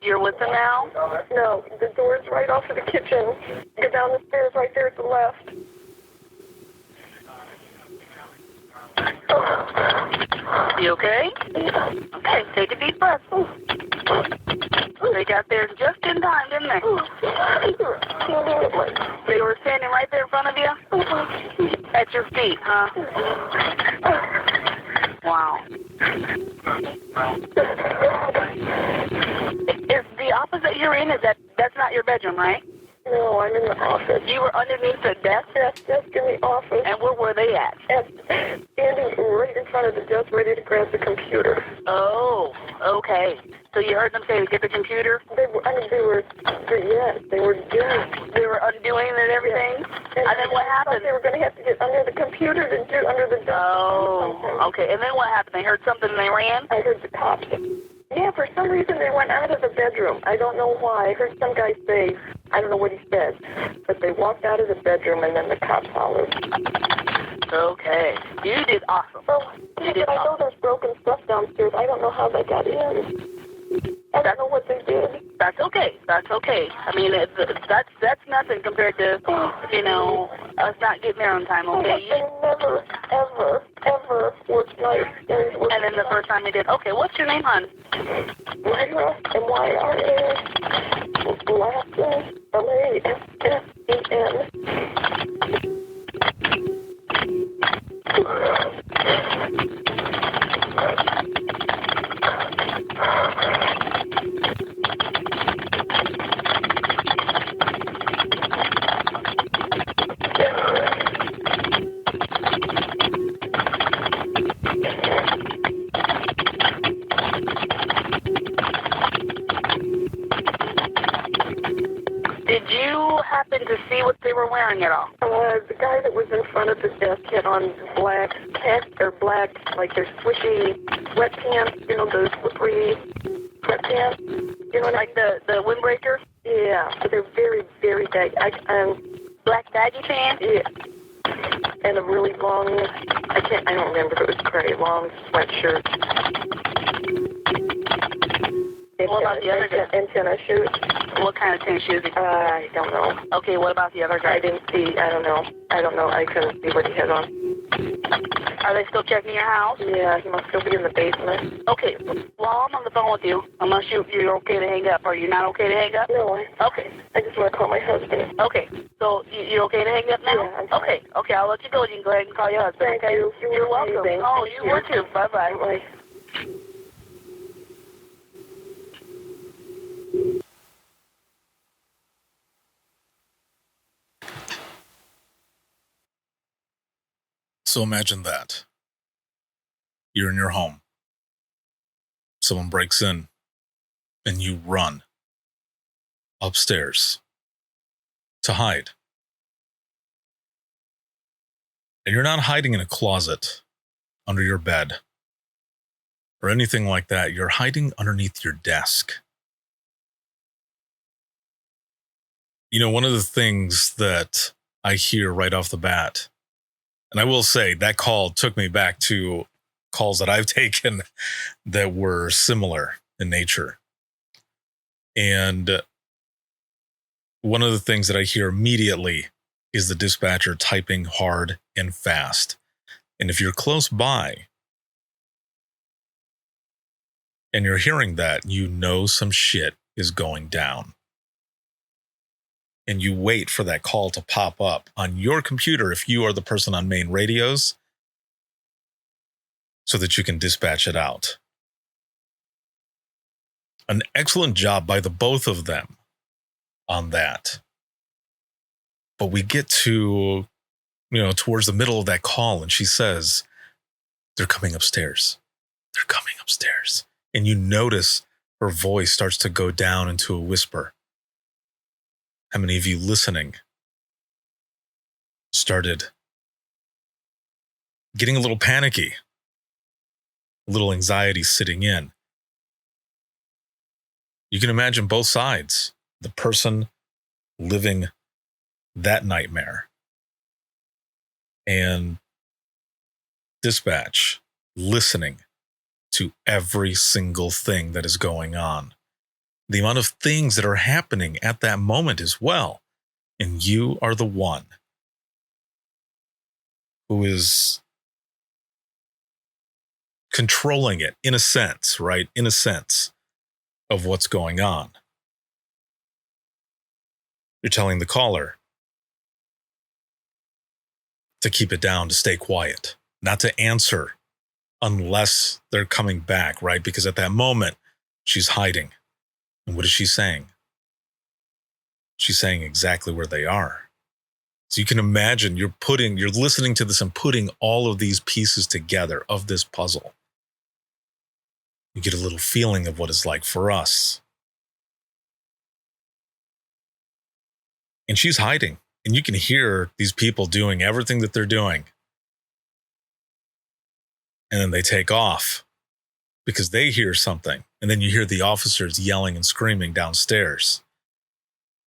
You're with them now? No, the door's right off of the kitchen. Go down the stairs right there to the left. You okay? Okay, take a deep breath. They got there just in time, didn't they? They were standing right there in front of you? At your feet, huh? Wow. Is the office that you're in, that's not your bedroom, right? No, I'm in the office. You were underneath the desk? Desk in the office. And where were they at? Standing right in front of the desk, ready to grab the computer. Oh, okay. So you heard them say to get the computer? They were undoing it and everything? And then what happened? They were going to have to get under the computer to do under the desk. Oh, okay. And then what happened? They heard something and they ran? I heard the cops. Yeah, for some reason they went out of the bedroom. I don't know why. I heard some guy say, I don't know what he said, but they walked out of the bedroom and then the cops followed. Okay. You did awesome. Well, I know there's broken stuff downstairs. I don't know how they got in. I don't know what they did. That's okay. I mean, that's nothing compared to, us not getting there on time, okay? They never, ever worked nights. And then the first time they did. Okay, what's your name, hon? Myra, M-Y-R-A, last name, L-A-S-S-E-N. Did you happen to see what they were wearing at all? The guy that was in front of the desk had on black, like their swishy sweatpants, the slippery sweatpants. Like the windbreaker? Yeah, but they're very, very baggy. Black baggy pants? Yeah. And a really long, I don't remember if it was gray, long sweatshirt. What about the other guy? Antenna shoes. What kind of tennis shoes? I don't know. Okay, what about the other guy? I didn't see. I don't know. I couldn't see what he had on. Are they still checking your house? Yeah, he must still be in the basement. Okay, while I'm on the phone with you, unless you're okay to hang up, are you not okay to hang up? No, Okay. I just want to call my husband. Okay, so you're okay to hang up now? Yeah, I'm fine. Okay, I'll let you go. You can go ahead and call your husband, Thank okay? you. You're welcome. Amazing. Oh, Thank you were too. Bye-bye. Bye. So imagine that. You're in your home. Someone breaks in and you run upstairs to hide. And you're not hiding in a closet under your bed or anything like that. You're hiding underneath your desk. You know, one of the things that I hear right off the bat, and I will say that call took me back to calls that I've taken that were similar in nature. And one of the things that I hear immediately is the dispatcher typing hard and fast. And if you're close by and you're hearing that, you know some shit is going down. And you wait for that call to pop up on your computer if you are the person on main radios so that you can dispatch it out. An excellent job by the both of them on that. But we get to, towards the middle of that call and she says, they're coming upstairs. They're coming upstairs. And you notice her voice starts to go down into a whisper. How many of you listening started getting a little panicky, a little anxiety sitting in? You can imagine both sides. The person living that nightmare and dispatch listening to every single thing that is going on. The amount of things that are happening at that moment as well. And you are the one who is controlling it in a sense, right? In a sense of what's going on. You're telling the caller to keep it down, to stay quiet, not to answer unless they're coming back, right? Because at that moment, she's hiding. And what is she saying? She's saying exactly where they are. So you can imagine you're listening to this and putting all of these pieces together of this puzzle. You get a little feeling of what it's like for us. And she's hiding. And you can hear these people doing everything that they're doing. And then they take off because they hear something. And then you hear the officers yelling and screaming downstairs.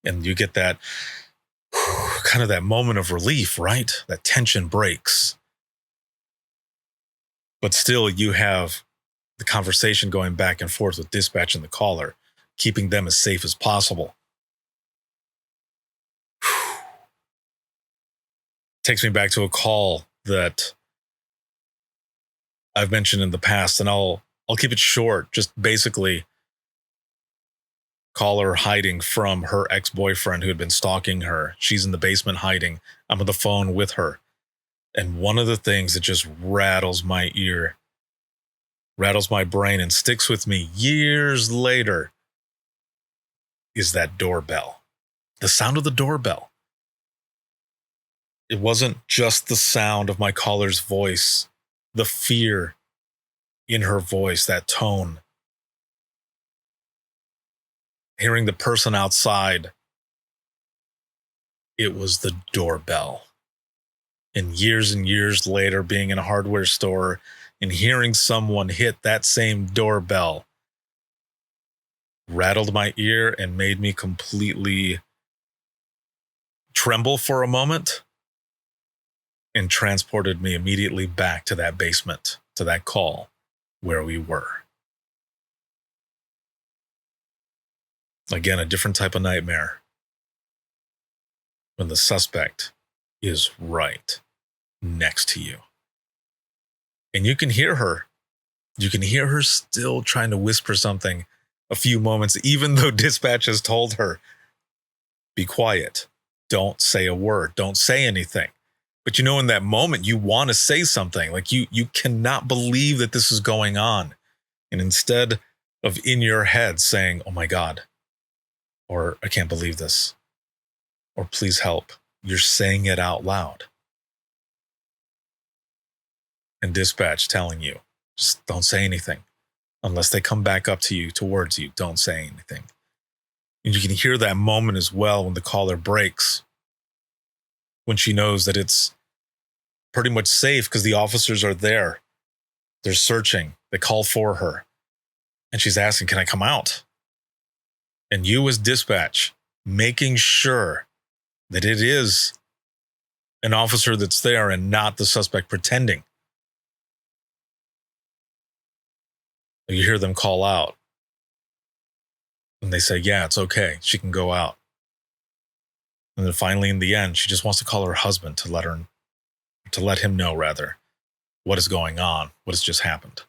And you get that kind of that moment of relief, right? That tension breaks. But still, you have the conversation going back and forth with dispatch and the caller, keeping them as safe as possible. Takes me back to a call that I've mentioned in the past, and I'll keep it short. Just basically, caller hiding from her ex-boyfriend who had been stalking her. She's in the basement hiding. I'm on the phone with her. And one of the things that just rattles my ear, rattles my brain, and sticks with me years later is that doorbell. The sound of the doorbell. It wasn't just the sound of my caller's voice, the fear in her voice, that tone. Hearing the person outside, it was the doorbell. And years later, being in a hardware store and hearing someone hit that same doorbell rattled my ear and made me completely tremble for a moment and transported me immediately back to that basement, to that call where we were. Again, a different type of nightmare when the suspect is right next to you. And you can hear her. You can hear her still trying to whisper something a few moments, even though dispatch has told her, be quiet. Don't say a word. Don't say anything. But you know, in that moment, you want to say something. Like you cannot believe that this is going on. And instead of in your head saying, oh my God, or I can't believe this, or please help, you're saying it out loud. And dispatch telling you, just don't say anything. Unless they come back up to you, towards you, don't say anything. And you can hear that moment as well when the caller breaks, when she knows that it's pretty much safe because the officers are there. They're searching. They call for her. And she's asking, can I come out? And you as dispatch, making sure that it is an officer that's there and not the suspect pretending. You hear them call out. And they say, yeah, it's okay. She can go out. And then finally, in the end, she just wants to call her husband to let him know, rather, what is going on, what has just happened.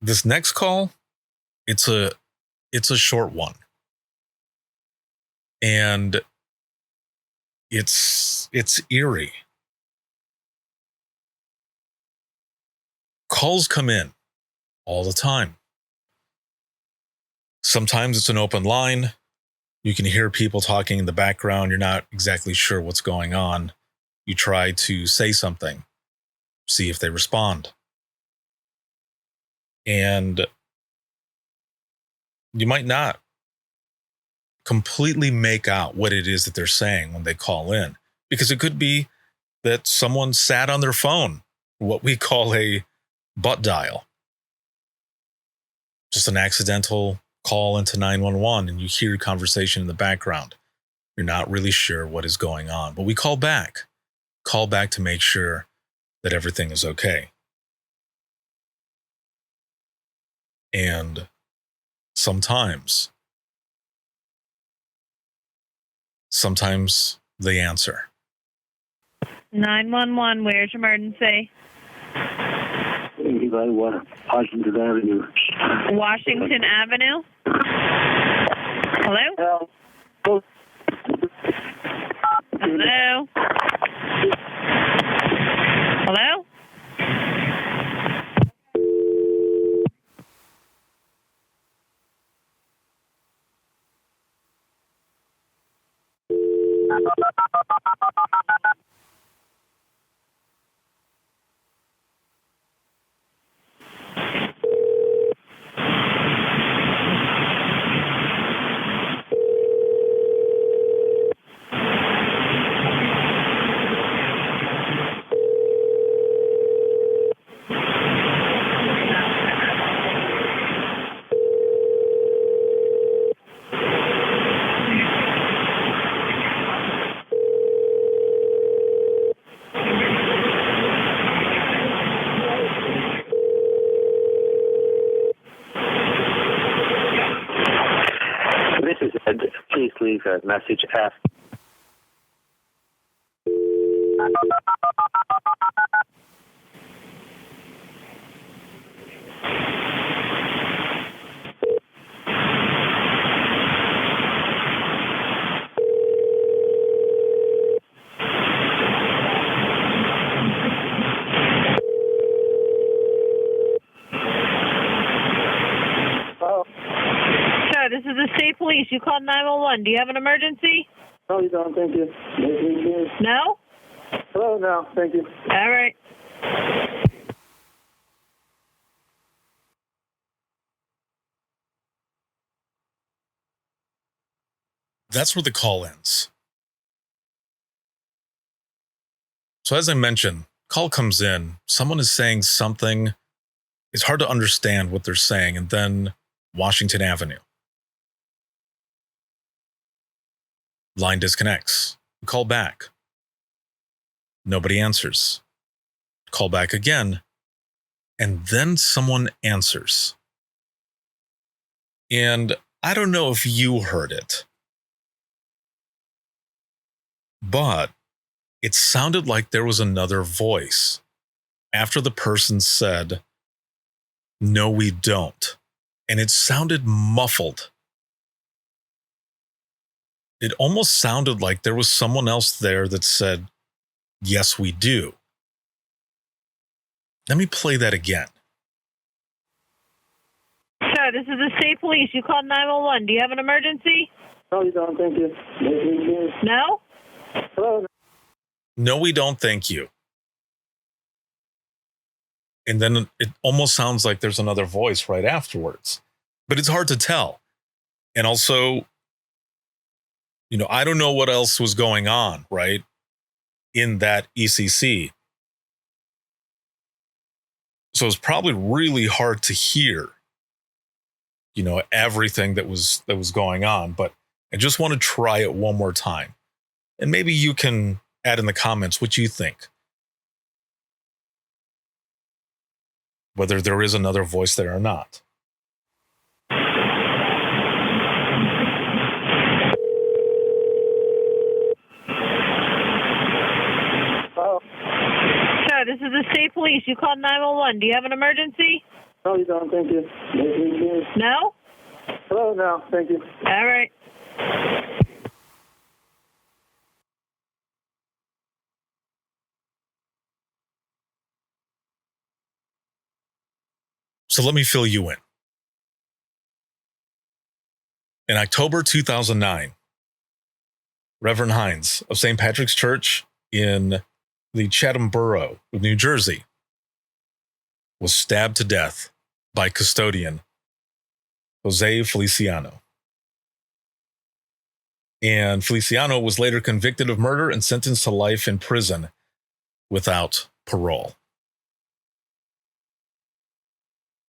This next call, it's a short one. And it's eerie. Calls come in all the time. Sometimes it's an open line. You can hear people talking in the background. You're not exactly sure what's going on. You try to say something, see if they respond. And you might not completely make out what it is that they're saying when they call in, because it could be that someone sat on their phone, what we call a butt dial. Just an accidental call into 911 and you hear conversation in the background. You're not really sure what is going on, but we call back to make sure that everything is okay. And sometimes they answer. 911, where's your emergency? Washington Avenue. Washington Avenue? Hello? Hello? Hello? This is Ed. Please leave a message after. This is the state police. You called 911. Do you have an emergency? No, you don't. Thank you. No? Hello, no. Thank you. All right. That's where the call ends. So as I mentioned, call comes in. Someone is saying something. It's hard to understand what they're saying. And then Washington Avenue. Line disconnects. We call back. Nobody answers. Call back again. And then someone answers. And I don't know if you heard it, but it sounded like there was another voice after the person said, "No, we don't." And it sounded muffled. It almost sounded like there was someone else there that said, "Yes, we do." Let me play that again. Sir, this is the state police. You called 911. Do you have an emergency? No, you don't. Thank you. No? Hello. "No, we don't, thank you." And then it almost sounds like there's another voice right afterwards, but it's hard to tell. And also, I don't know what else was going on, right, in that ECC. So it's probably really hard to hear, everything that was going on. But I just want to try it one more time. And maybe you can add in the comments what you think. Whether there is another voice there or not. Oh. Sir, this is the state police. You called 911. Do you have an emergency? No, you don't. Thank you. No? Hello, no. Thank you. All right. So let me fill you in. In October 2009, Reverend Hines of St. Patrick's Church in the Chatham borough of New Jersey was stabbed to death by custodian Jose Feliciano. And Feliciano was later convicted of murder and sentenced to life in prison without parole.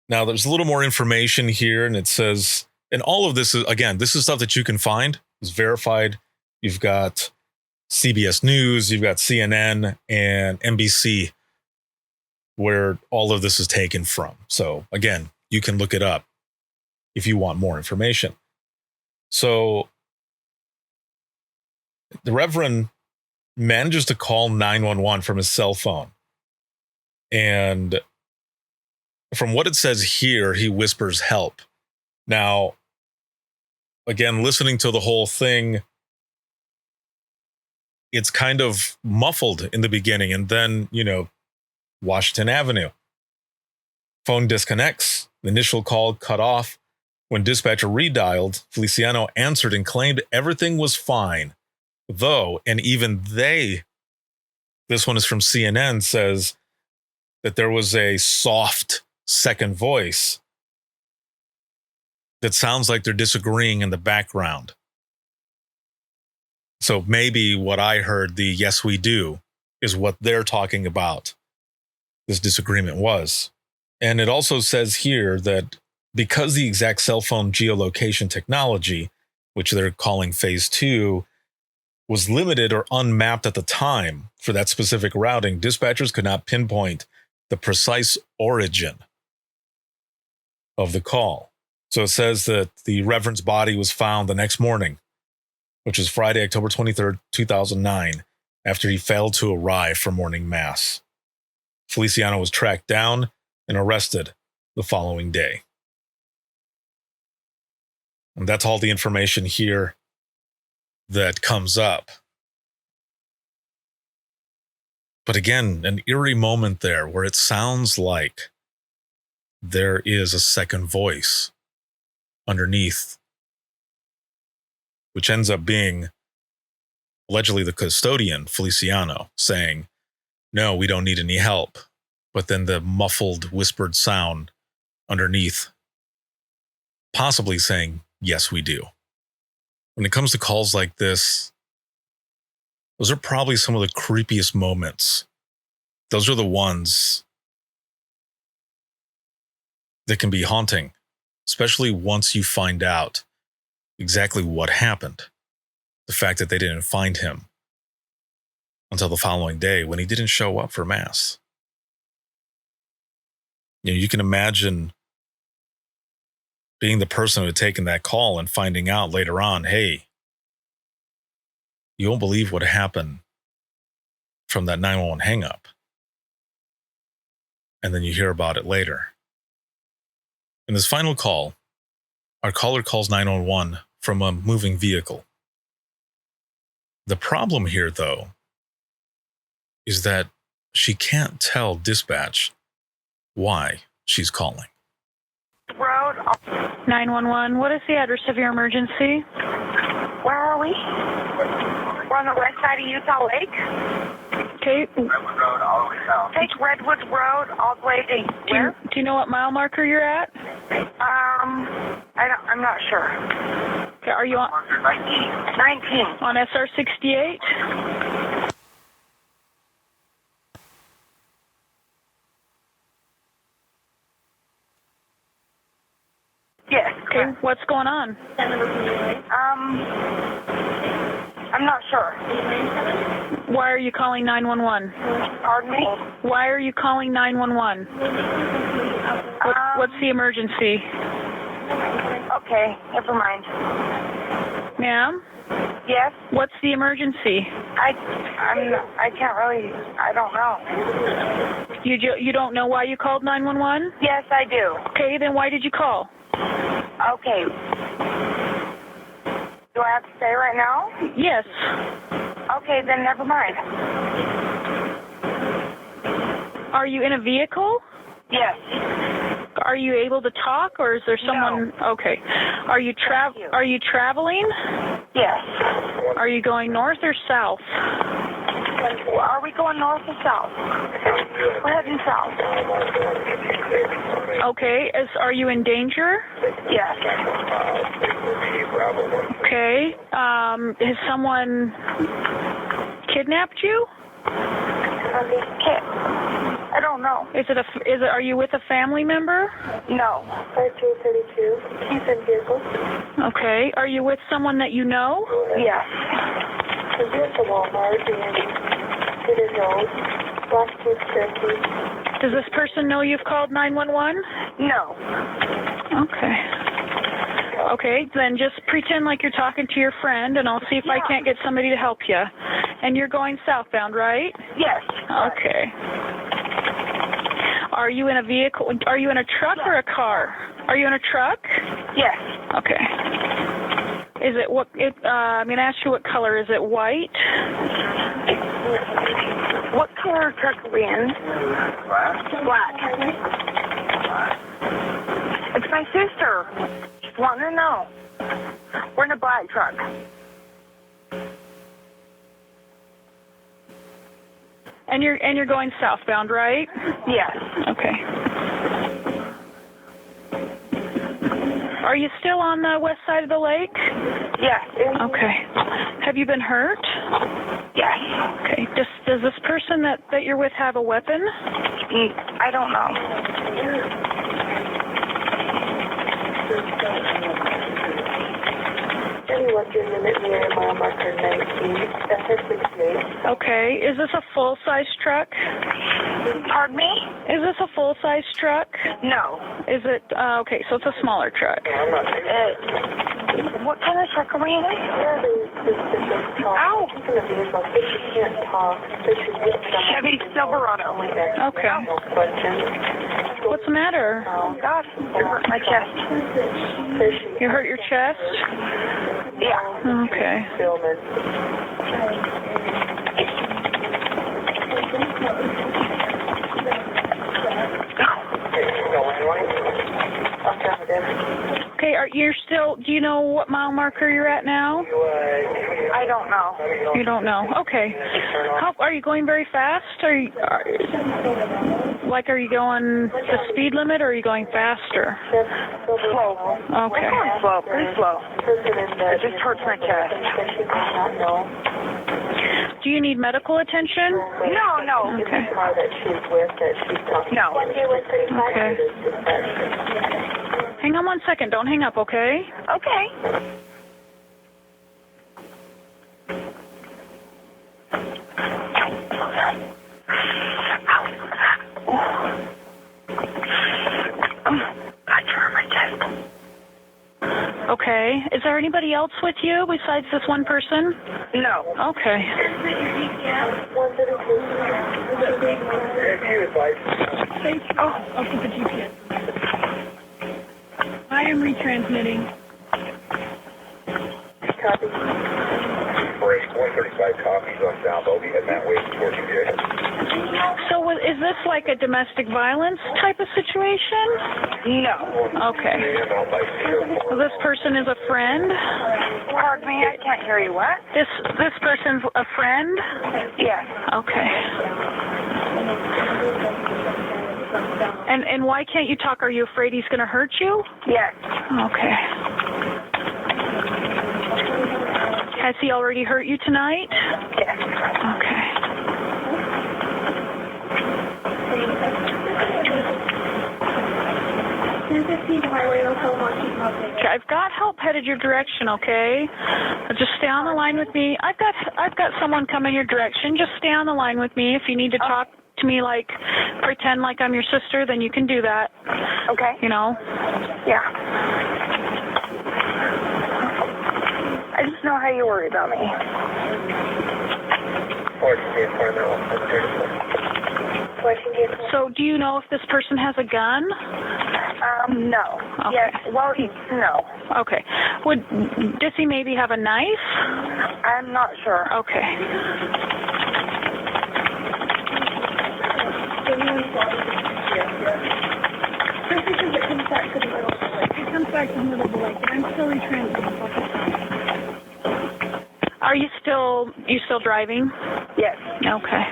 Now, there's a little more information here, and it says, and all of this is, again, this is stuff that you can find. It's verified. You've got CBS News, you've got CNN and NBC, where all of this is taken from. So, again, you can look it up if you want more information. So, the Reverend manages to call 911 from his cell phone. And from what it says here, he whispers help. Now, again, listening to the whole thing, it's kind of muffled in the beginning, and then, Washington Avenue. Phone disconnects. The initial call cut off. When dispatcher redialed, Feliciano answered and claimed everything was fine. Though, and even they, this one is from CNN, says that there was a soft second voice that sounds like they're disagreeing in the background. So maybe what I heard, the "yes, we do," is what they're talking about. This disagreement was. And it also says here that because the exact cell phone geolocation technology, which they're calling phase 2, was limited or unmapped at the time for that specific routing, dispatchers could not pinpoint the precise origin of the call. So it says that the Reverend's body was found the next morning, which is Friday, October 23rd, 2009, after he failed to arrive for morning mass. Feliciano was tracked down and arrested the following day. And that's all the information here that comes up. But again, an eerie moment there where it sounds like there is a second voice underneath, which ends up being allegedly the custodian, Feliciano, saying, "No, we don't need any help." But then the muffled, whispered sound underneath, possibly saying, "Yes, we do." When it comes to calls like this, those are probably some of the creepiest moments. Those are the ones that can be haunting, especially once you find out exactly what happened. The fact that they didn't find him until the following day when he didn't show up for mass. You can imagine being the person who had taken that call and finding out later on, hey, you won't believe what happened from that 911 hang up. and then you hear about it later. In this final call, our caller calls 911 from a moving vehicle. The problem here, though, is that she can't tell dispatch why she's calling. Road. 911, what is the address of your emergency? Where are we? We're on the west side of Utah Lake. Okay. Redwood Road all the way south. Take Redwood Road all the way to where? Do you know what mile marker you're at? I'm not sure. Okay, are you on? 19. On SR 68? Yes. Okay, what's going on? I'm not sure. Why are you calling 911? Pardon me? Why are you calling 911? What's the emergency? Okay, never mind. Ma'am? Yes? What's the emergency? I can't really, I don't know. You don't know why you called 911? Yes, I do. Okay, then why did you call? Okay. Do I have to say right now? Yes. Okay, then never mind. Are you in a vehicle? Yes. Are you able to talk, or is there someone? No. Okay. Are you traveling? Yes. Are you going north or south? Are we going north or south? We're heading south. Okay. Are you in danger? Yes. Okay. Has someone kidnapped you? I don't know. Are you with a family member? No. 5232. He's in vehicle. Okay. Are you with someone that you know? Yes. Is this a Walmart in Cedar Hills, Washington City? Does this person know you've called 911? No. Okay. Okay, then just pretend like you're talking to your friend, and I'll see if I can't get somebody to help you. And you're going southbound, right? Yes. Okay. Are you in a vehicle? Are you in a truck or a car? Are you in a truck? Yes. Okay. Is it what? I'm going to ask you what color. Is it white? What color truck are we in? Black. It's my sister. She's wanting to know. We're in a black truck. And you're going southbound, right? Yes. Okay. Are you still on the west side of the lake? Yes. Okay. Have you been hurt? Yes. Okay. Does this person that you're with have a weapon? I don't know. Mile marker 19, SR68. Okay. Is this a full-size truck? Pardon me? Is this a full-size truck? No. Is it? Okay, so it's a smaller truck. What kind of truck are we in? Ow! Chevy Silverado. Okay. What's the matter? God, it hurt my chest. You hurt your chest? Yeah. Okay. Okay, do you know what mile marker you're at now? I don't know. You don't know? Okay. Are you going very fast? Are you going the speed limit, or are you going faster? Slow. Okay. We're going slow, pretty slow. It just hurts my chest. Do you need medical attention? No. Okay. No. Okay. Hang on 1 second. Don't hang up, okay? Okay. Okay. Is there anybody else with you besides this one person? No. Okay. Oh, I'll put the GPS. I am retransmitting. Copy. Break 135 copies on South Obi and that way towards you. So is this like a domestic violence type of situation? No. Okay. So this person is a friend? Pardon me, I can't hear you. What? This person's a friend? Yes. Okay. And why can't you talk? Are you afraid he's going to hurt you? Yes. Okay. Has he already hurt you tonight? Yes. Okay. Okay, I've got help headed your direction, okay? Just stay on the line with me. I've got someone coming your direction. Just stay on the line with me. If you need to talk to me, like pretend like I'm your sister, then you can do that. Okay. You know? Yeah. I just know how you worry about me. So do you know if this person has a gun? No. Okay. Yes. Well, no. Okay. Does he maybe have a knife? I'm not sure. Okay. It comes back to the middle of the lake, and I'm still retransmitting. Are you still driving? Yes. Okay.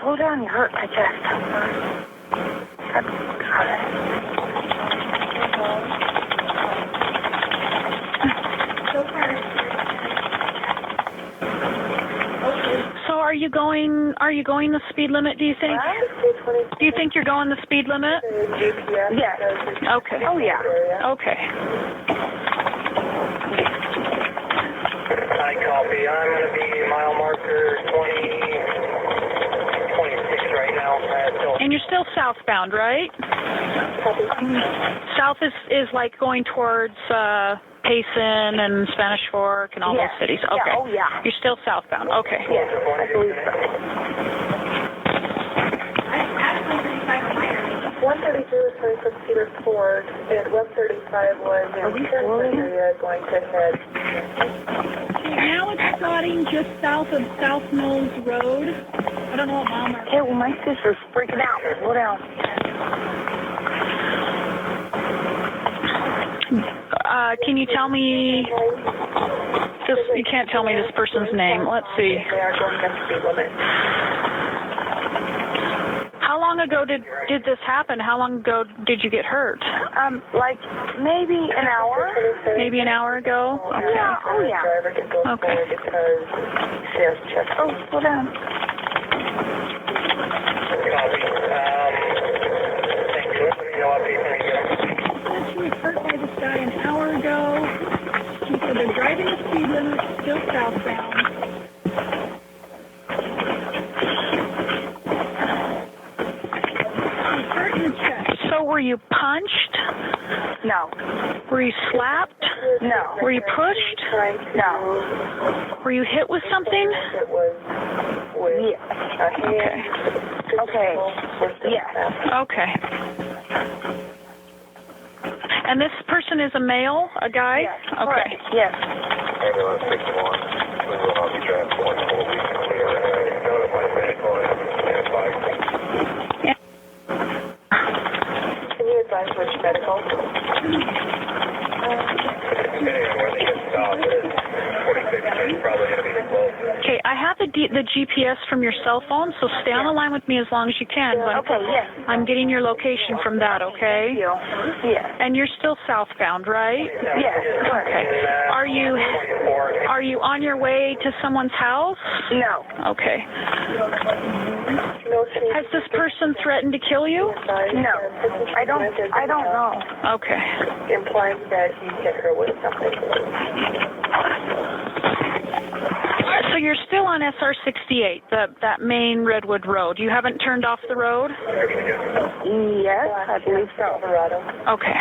Slow down, you hurt my chest. So are you going the speed limit, do you think? Do you think you're going the speed limit? Yes. Okay. Oh, yeah. Okay. I copy. I'm going to be mile marker 26 right now. And you're still southbound, right? South is like going towards Payson and Spanish Fork and all those cities. Okay. Yeah. Oh, yeah. You're still southbound. Okay. Yes, I believe so. 132 was coming from Cedar Ford, and 135 was in Trenton area going to head. Now it's starting just south of South Knolls Road. I don't know what mile marker. Okay, well, my sister's freaking out. Slow down. Can you tell me you can't tell me this person's name. Let's see. They are going to speed limit. How long ago did this happen? How long ago did you get hurt? Like maybe an hour. Maybe an hour ago? Okay. Yeah, oh yeah. Okay. Oh, slow down. She was hurt by this guy an hour ago. She said they're driving the speed limit, still southbound. She's hurt in the chest. So were you punched? No. Were you slapped? No. Were you pushed? No. Were you hit with something? Yeah. Okay. Yeah. Okay. And this person is a male, a guy? Yes. Okay. Yes. Can you advise which medical? Okay, I have the GPS from your cell phone, so stay on the line with me as long as you can. But Okay, yes. I'm getting your location from that, okay? Thank you. Yes. And you're still southbound, right? Yes. Okay. Are you on your way to someone's house? No. Okay. Has this person threatened to kill you? No. I don't know. Okay. Implying that he hit her with something. So you're still on SR 68, that main Redwood Road. You haven't turned off the road? Yes, I believe so. Okay.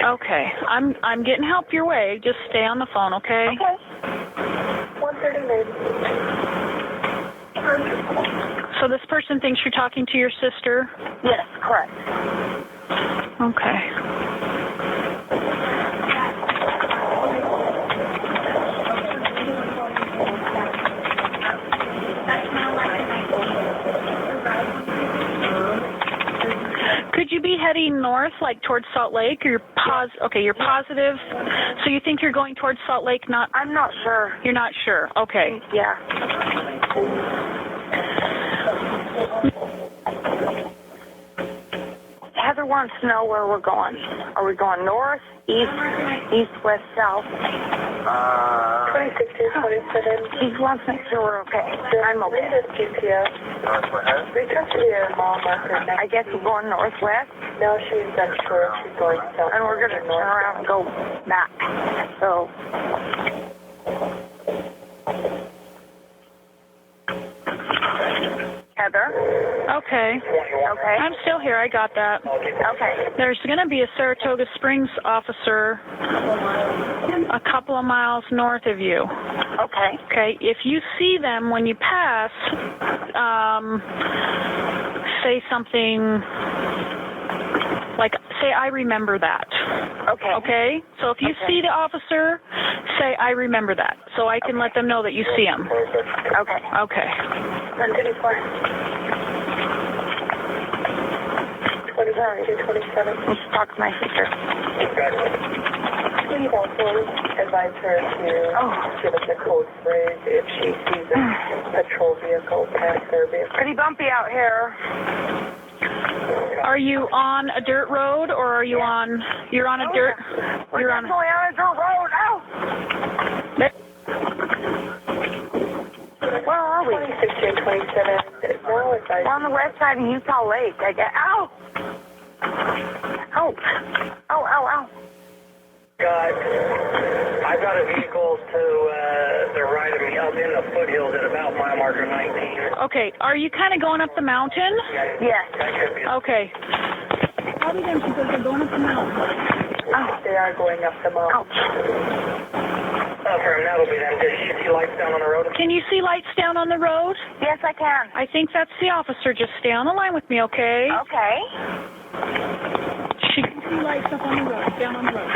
Okay, I'm getting help your way. Just stay on the phone, okay? Okay. 139. So this person thinks you're talking to your sister? Yes, correct. Okay. Could you be heading north, like towards Salt Lake? Or you're positive. So you think you're going towards Salt Lake? I'm not sure. You're not sure. Okay. Yeah. Heather wants to know where we're going. Are we going north, east, west, south? 26 to 27. She wants to make sure we're okay. I'm okay. GPS. Reach out to your mom marker. I guess we're going northwest. No, she's unsure. She's going south. And we're going to turn around and go back. So. Heather? Okay. Okay. I'm still here. I got that. Okay. There's going to be a Saratoga Springs officer a couple of miles north of you. Okay. Okay. If you see them when you pass, say something like, say, I remember that. Okay. Okay? So if you see the officer, say, I remember that. So I can let them know that you see him. Okay. Okay. 134. 27. Let's talk to my sister. Please also advise her to give us a code phrase if she sees a patrol vehicle pass their vehicle. Pretty bumpy out here. Are you on a dirt road or are you on? You're on a dirt. We're definitely on a dirt road. Ow! Where are we? 26 to 27. We're on the west side of Utah Lake. I guess. Ow! Oh! Ow! I've got a vehicle to the right of me up in the foothills at about mile marker 19. Okay. Are you kind of going up the mountain? Yes. Okay. Probably them because they're going up the mountain. Oh, they are going up the mountain. That'll be them. Did you see lights down on the road? Can you see lights down on the road? Yes, I can. I think that's the officer. Just stay on the line with me, okay? Okay. She See lights up on the road, down on the road.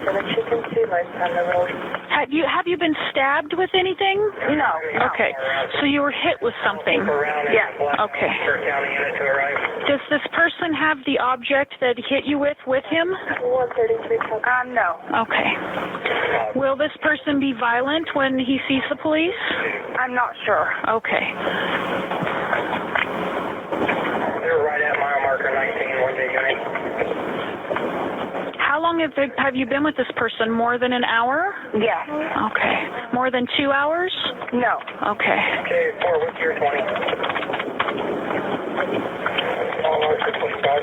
So that she can see lights on the road. Have you been stabbed with anything? No. Okay. So you were hit with something. Yes. Okay. Does this person have the object that hit you with him? 133. No. Okay. Will this person be violent when he sees the police? I'm not sure. Okay. They're right at mile marker 19, one day unit. How long have you been with this person? More than an hour? Yes. Okay. More than 2 hours? No. Okay. Okay, 4 with your 20. Mile marker 25.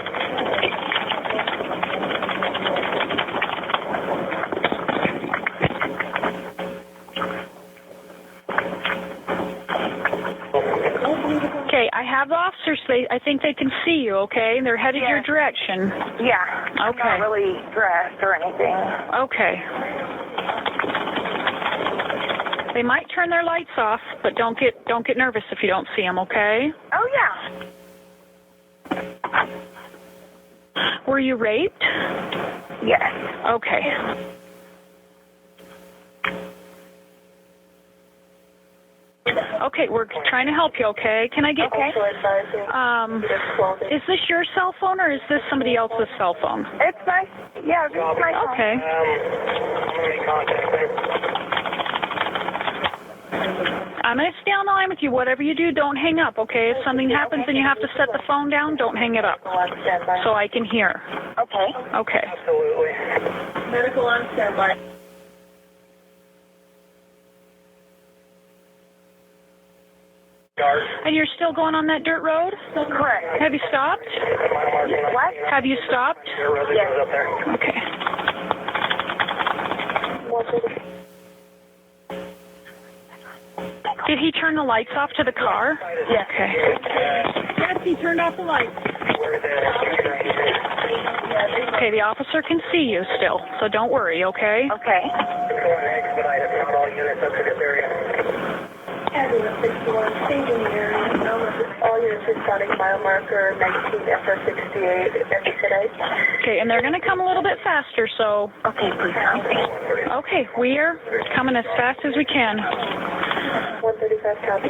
Okay, I have the officers. I think they can see you, okay? They're headed your direction. Yeah. Okay. I'm not really dressed or anything. Okay. They might turn their lights off, but don't get nervous if you don't see them, okay? Oh, yeah. Were you raped? Yes. Okay. Okay, we're trying to help you, okay? Can I get... Okay. Is this your cell phone or is this somebody else's cell phone? It's my... Yeah, this is my phone. Okay. I'm going to make contact there. I'm going to stay on the line with you. Whatever you do, don't hang up, okay? If something happens and you have to set the phone down, don't hang it up so I can hear. Okay. Okay. Absolutely. Medical on standby. And you're still going on that dirt road? Correct. Have you stopped? What? Have you stopped? Yes. Okay. Did he turn the lights off to the car? Yes. Okay. Yes, he turned off the lights. Okay, the officer can see you still, so don't worry, okay? Okay. Ambulance 61, staging the area. All units responding mile marker 19 FR68 every today. Okay, and they're going to come a little bit faster, so... Okay, please. Okay, we are coming as fast as we can. 135 copy.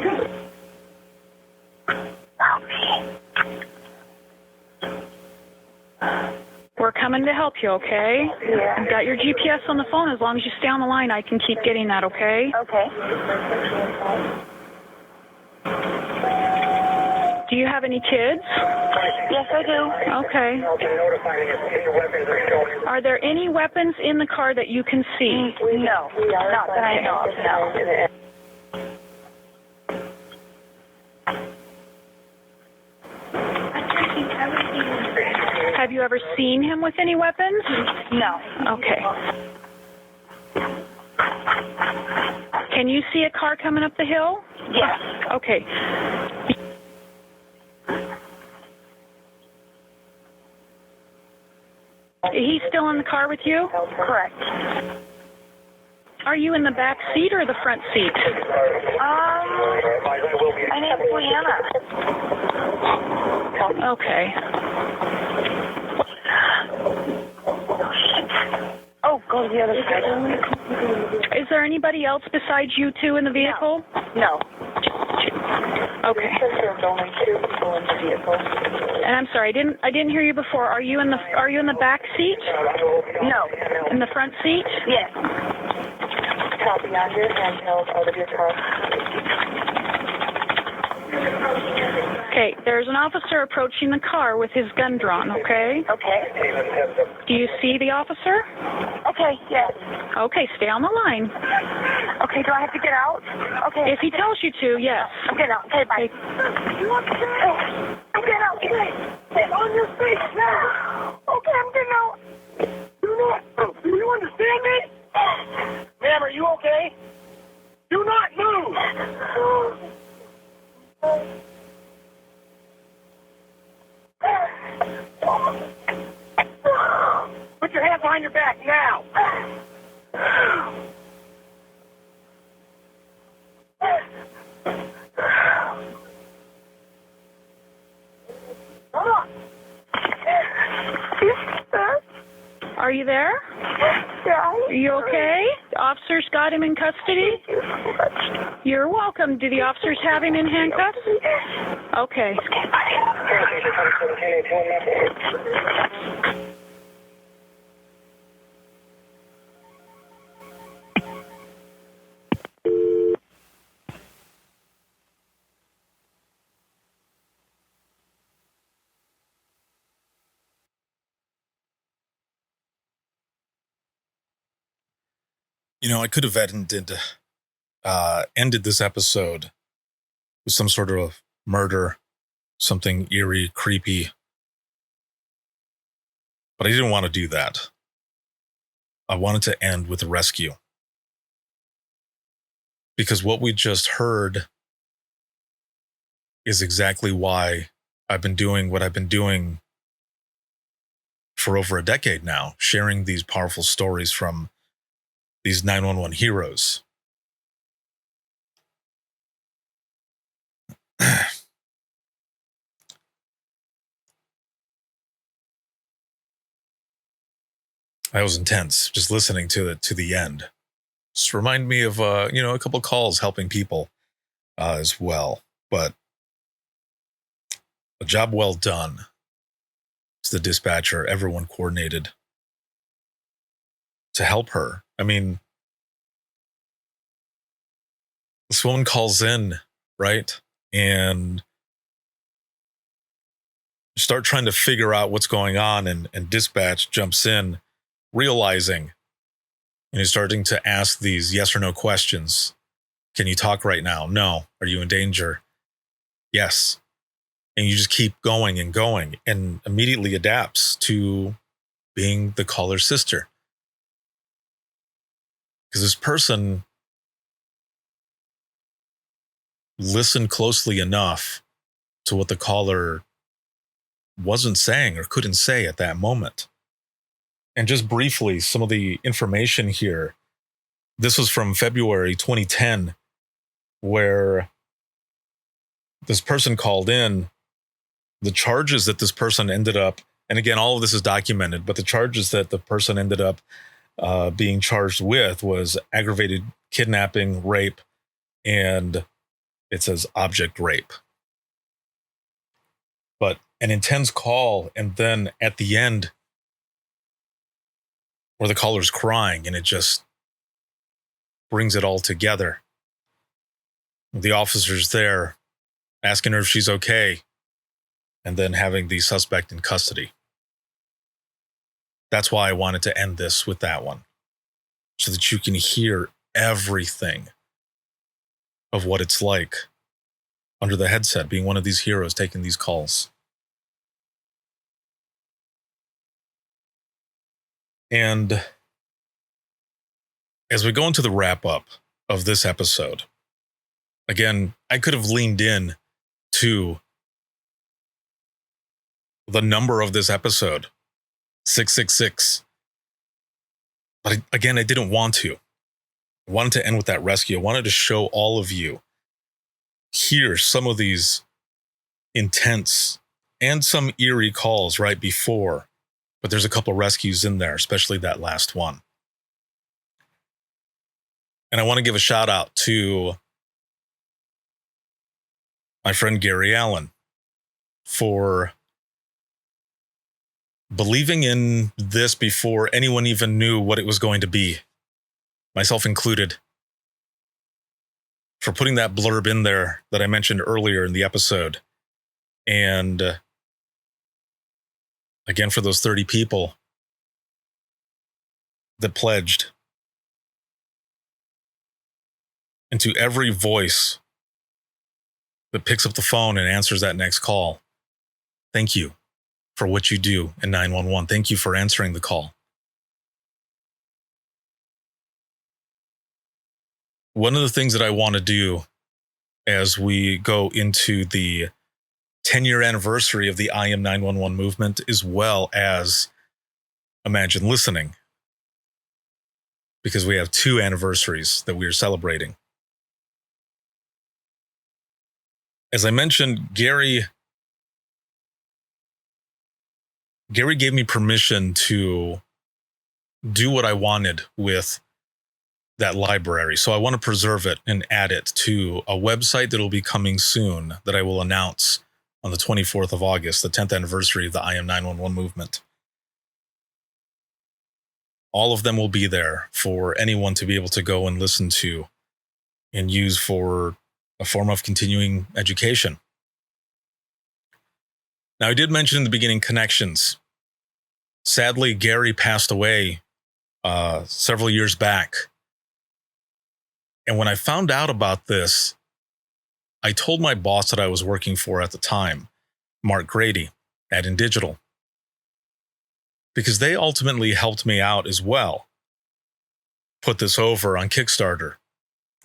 We're coming to help you, okay? Yeah. I've got your GPS on the phone. As long as you stay on the line, I can keep getting that, okay? Okay. Do you have any kids? Yes, I do. Okay. Are there any weapons in the car that you can see? No. Not that I know of, no. Have you ever seen him with any weapons? No. Okay. Can you see a car coming up the hill? Yes. Okay. He's still in the car with you? Correct. Are you in the back seat or the front seat? My name's Leanna. Okay. Oh, go to the other side. Is there anybody else besides you two in the vehicle? No. Okay. There's only 2 people in the vehicle. And I'm sorry, I didn't hear you before. Are you in the back seat? No. In the front seat? Yes. Copy on your handheld out of your car. Okay, there's an officer approaching the car with his gun drawn, okay? Okay. Do you see the officer? Okay, yes. Okay, stay on the line. Okay, do I have to get out? Okay. If he tells you to, yes. I'm getting out. Okay, bye. You want to stay? I'm getting out. Okay. Stay on your feet now. Okay, I'm getting out. Do you understand me? Ma'am, are you okay? Do not move. Put your hands behind your back now. Are you there? Yeah. Are you okay? The officers got him in custody? You're welcome. Do the officers have him in handcuffs? Okay. You know, I could have ended this episode with some sort of murder, something eerie, creepy. But I didn't want to do that. I wanted to end with a rescue. Because what we just heard is exactly why I've been doing what I've been doing for over a decade now, sharing these powerful stories from these 911 heroes. I was intense just listening to the end. Just remind me of a couple calls helping people as well. But a job well done to the dispatcher. Everyone coordinated to help her. I mean, this woman calls in, right? And start trying to figure out what's going on, and dispatch jumps in, realizing, and he's starting to ask these yes or no questions. Can you talk right now? No. Are you in danger? Yes. And you just keep going and going, and immediately adapts to being the caller's sister. Because this person listened closely enough to what the caller wasn't saying or couldn't say at that moment. And just briefly, some of the information here. This was from February 2010, where this person called in. The charges that this person ended up, and again, all of this is documented, but the charges that the person ended up being charged with was aggravated kidnapping, rape, and it says object rape. But an intense call, and then at the end, where the caller's crying, and it just brings it all together. The officer's there asking her if she's okay, and then having the suspect in custody. That's why I wanted to end this with that one, so that you can hear everything of what it's like under the headset, being one of these heroes taking these calls. And as we go into the wrap up of this episode, again, I could have leaned in to the number of this episode, 666. But again, I didn't want to. I wanted to end with that rescue. I wanted to show all of you here some of these intense and some eerie calls right before. But there's a couple of rescues in there, especially that last one. And I want to give a shout out to my friend Gary Allen for believing in this before anyone even knew what it was going to be, myself included, for putting that blurb in there that I mentioned earlier in the episode. And again, for those 30 people that pledged, and to every voice that picks up the phone and answers that next call, thank you for what you do in 911. Thank you for answering the call. One of the things that I want to do as we go into the 10-year anniversary of the I Am 911 movement, as well as Imagine Listening, because we have 2 anniversaries that we are celebrating. As I mentioned, Gary gave me permission to do what I wanted with that library. So I want to preserve it and add it to a website that will be coming soon that I will announce on the 24th of August, the 10th anniversary of the I Am 911 movement. All of them will be there for anyone to be able to go and listen to and use for a form of continuing education. Now, I did mention in the beginning connections. Sadly, Gary passed away several years back. And when I found out about this, I told my boss that I was working for at the time, Mark Grady at InDigital, because they ultimately helped me out as well, put this over on Kickstarter.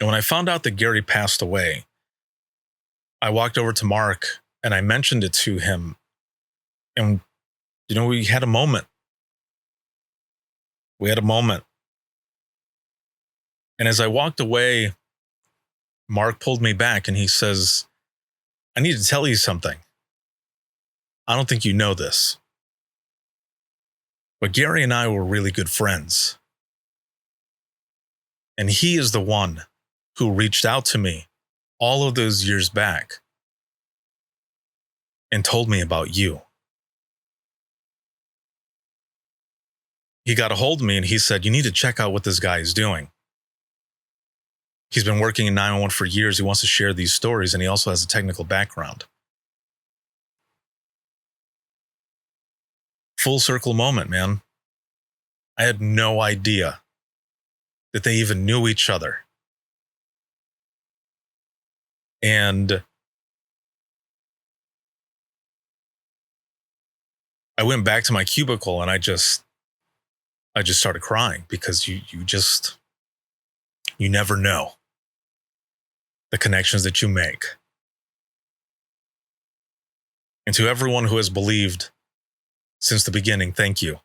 And when I found out that Gary passed away, I walked over to Mark and I mentioned it to him. And, we had a moment. And as I walked away, Mark pulled me back and he says, I need to tell you something. I don't think you know this, but Gary and I were really good friends. And he is the one who reached out to me all of those years back and told me about you. He got a hold of me and he said, you need to check out what this guy is doing. He's been working in 911 for years. He wants to share these stories, and he also has a technical background. Full circle moment, man. I had no idea that they even knew each other. And I went back to my cubicle and I just started crying because you never know the connections that you make. And to everyone who has believed since the beginning, thank you.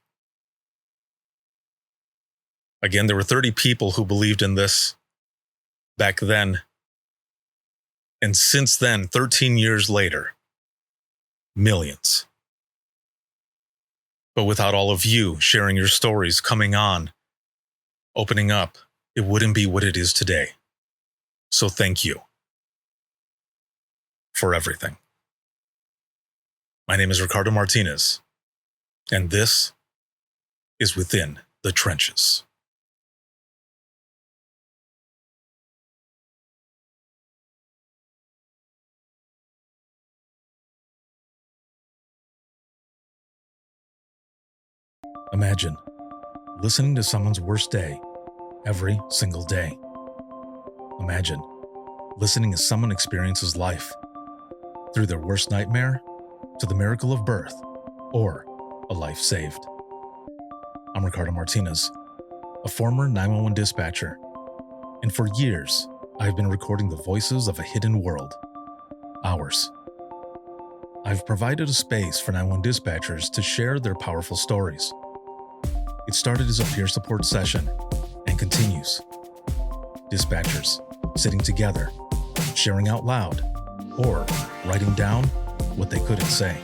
Again, there were 30 people who believed in this back then. And since then, 13 years later, millions. But without all of you sharing your stories, coming on, opening up, it wouldn't be what it is today. So thank you for everything. My name is Ricardo Martinez, and this is Within the Trenches. Imagine listening to someone's worst day every single day. Imagine listening as someone experiences life through their worst nightmare to the miracle of birth or a life saved. I'm Ricardo Martinez, a former 911 dispatcher, and for years I've been recording the voices of a hidden world, ours. I've provided a space for 911 dispatchers to share their powerful stories. It started as a peer support session and continues. Dispatchers sitting together, sharing out loud, or writing down what they couldn't say.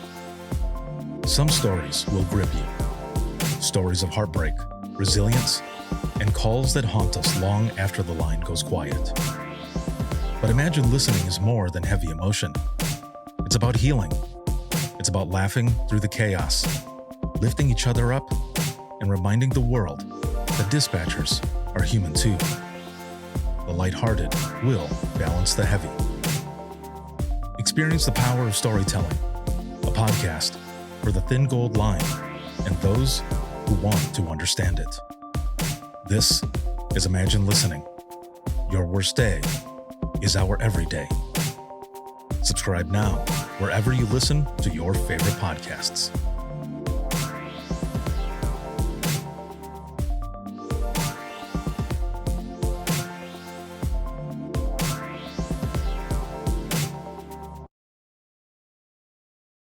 Some stories will grip you. Stories of heartbreak, resilience, and calls that haunt us long after the line goes quiet. But imagine listening is more than heavy emotion. It's about healing. It's about laughing through the chaos, lifting each other up, and reminding the world that dispatchers are human too. The lighthearted will balance the heavy. Experience the power of storytelling, a podcast for the thin gold line and those who want to understand it. This is Imagine Listening. Your worst day is our everyday. Subscribe now wherever you listen to your favorite podcasts.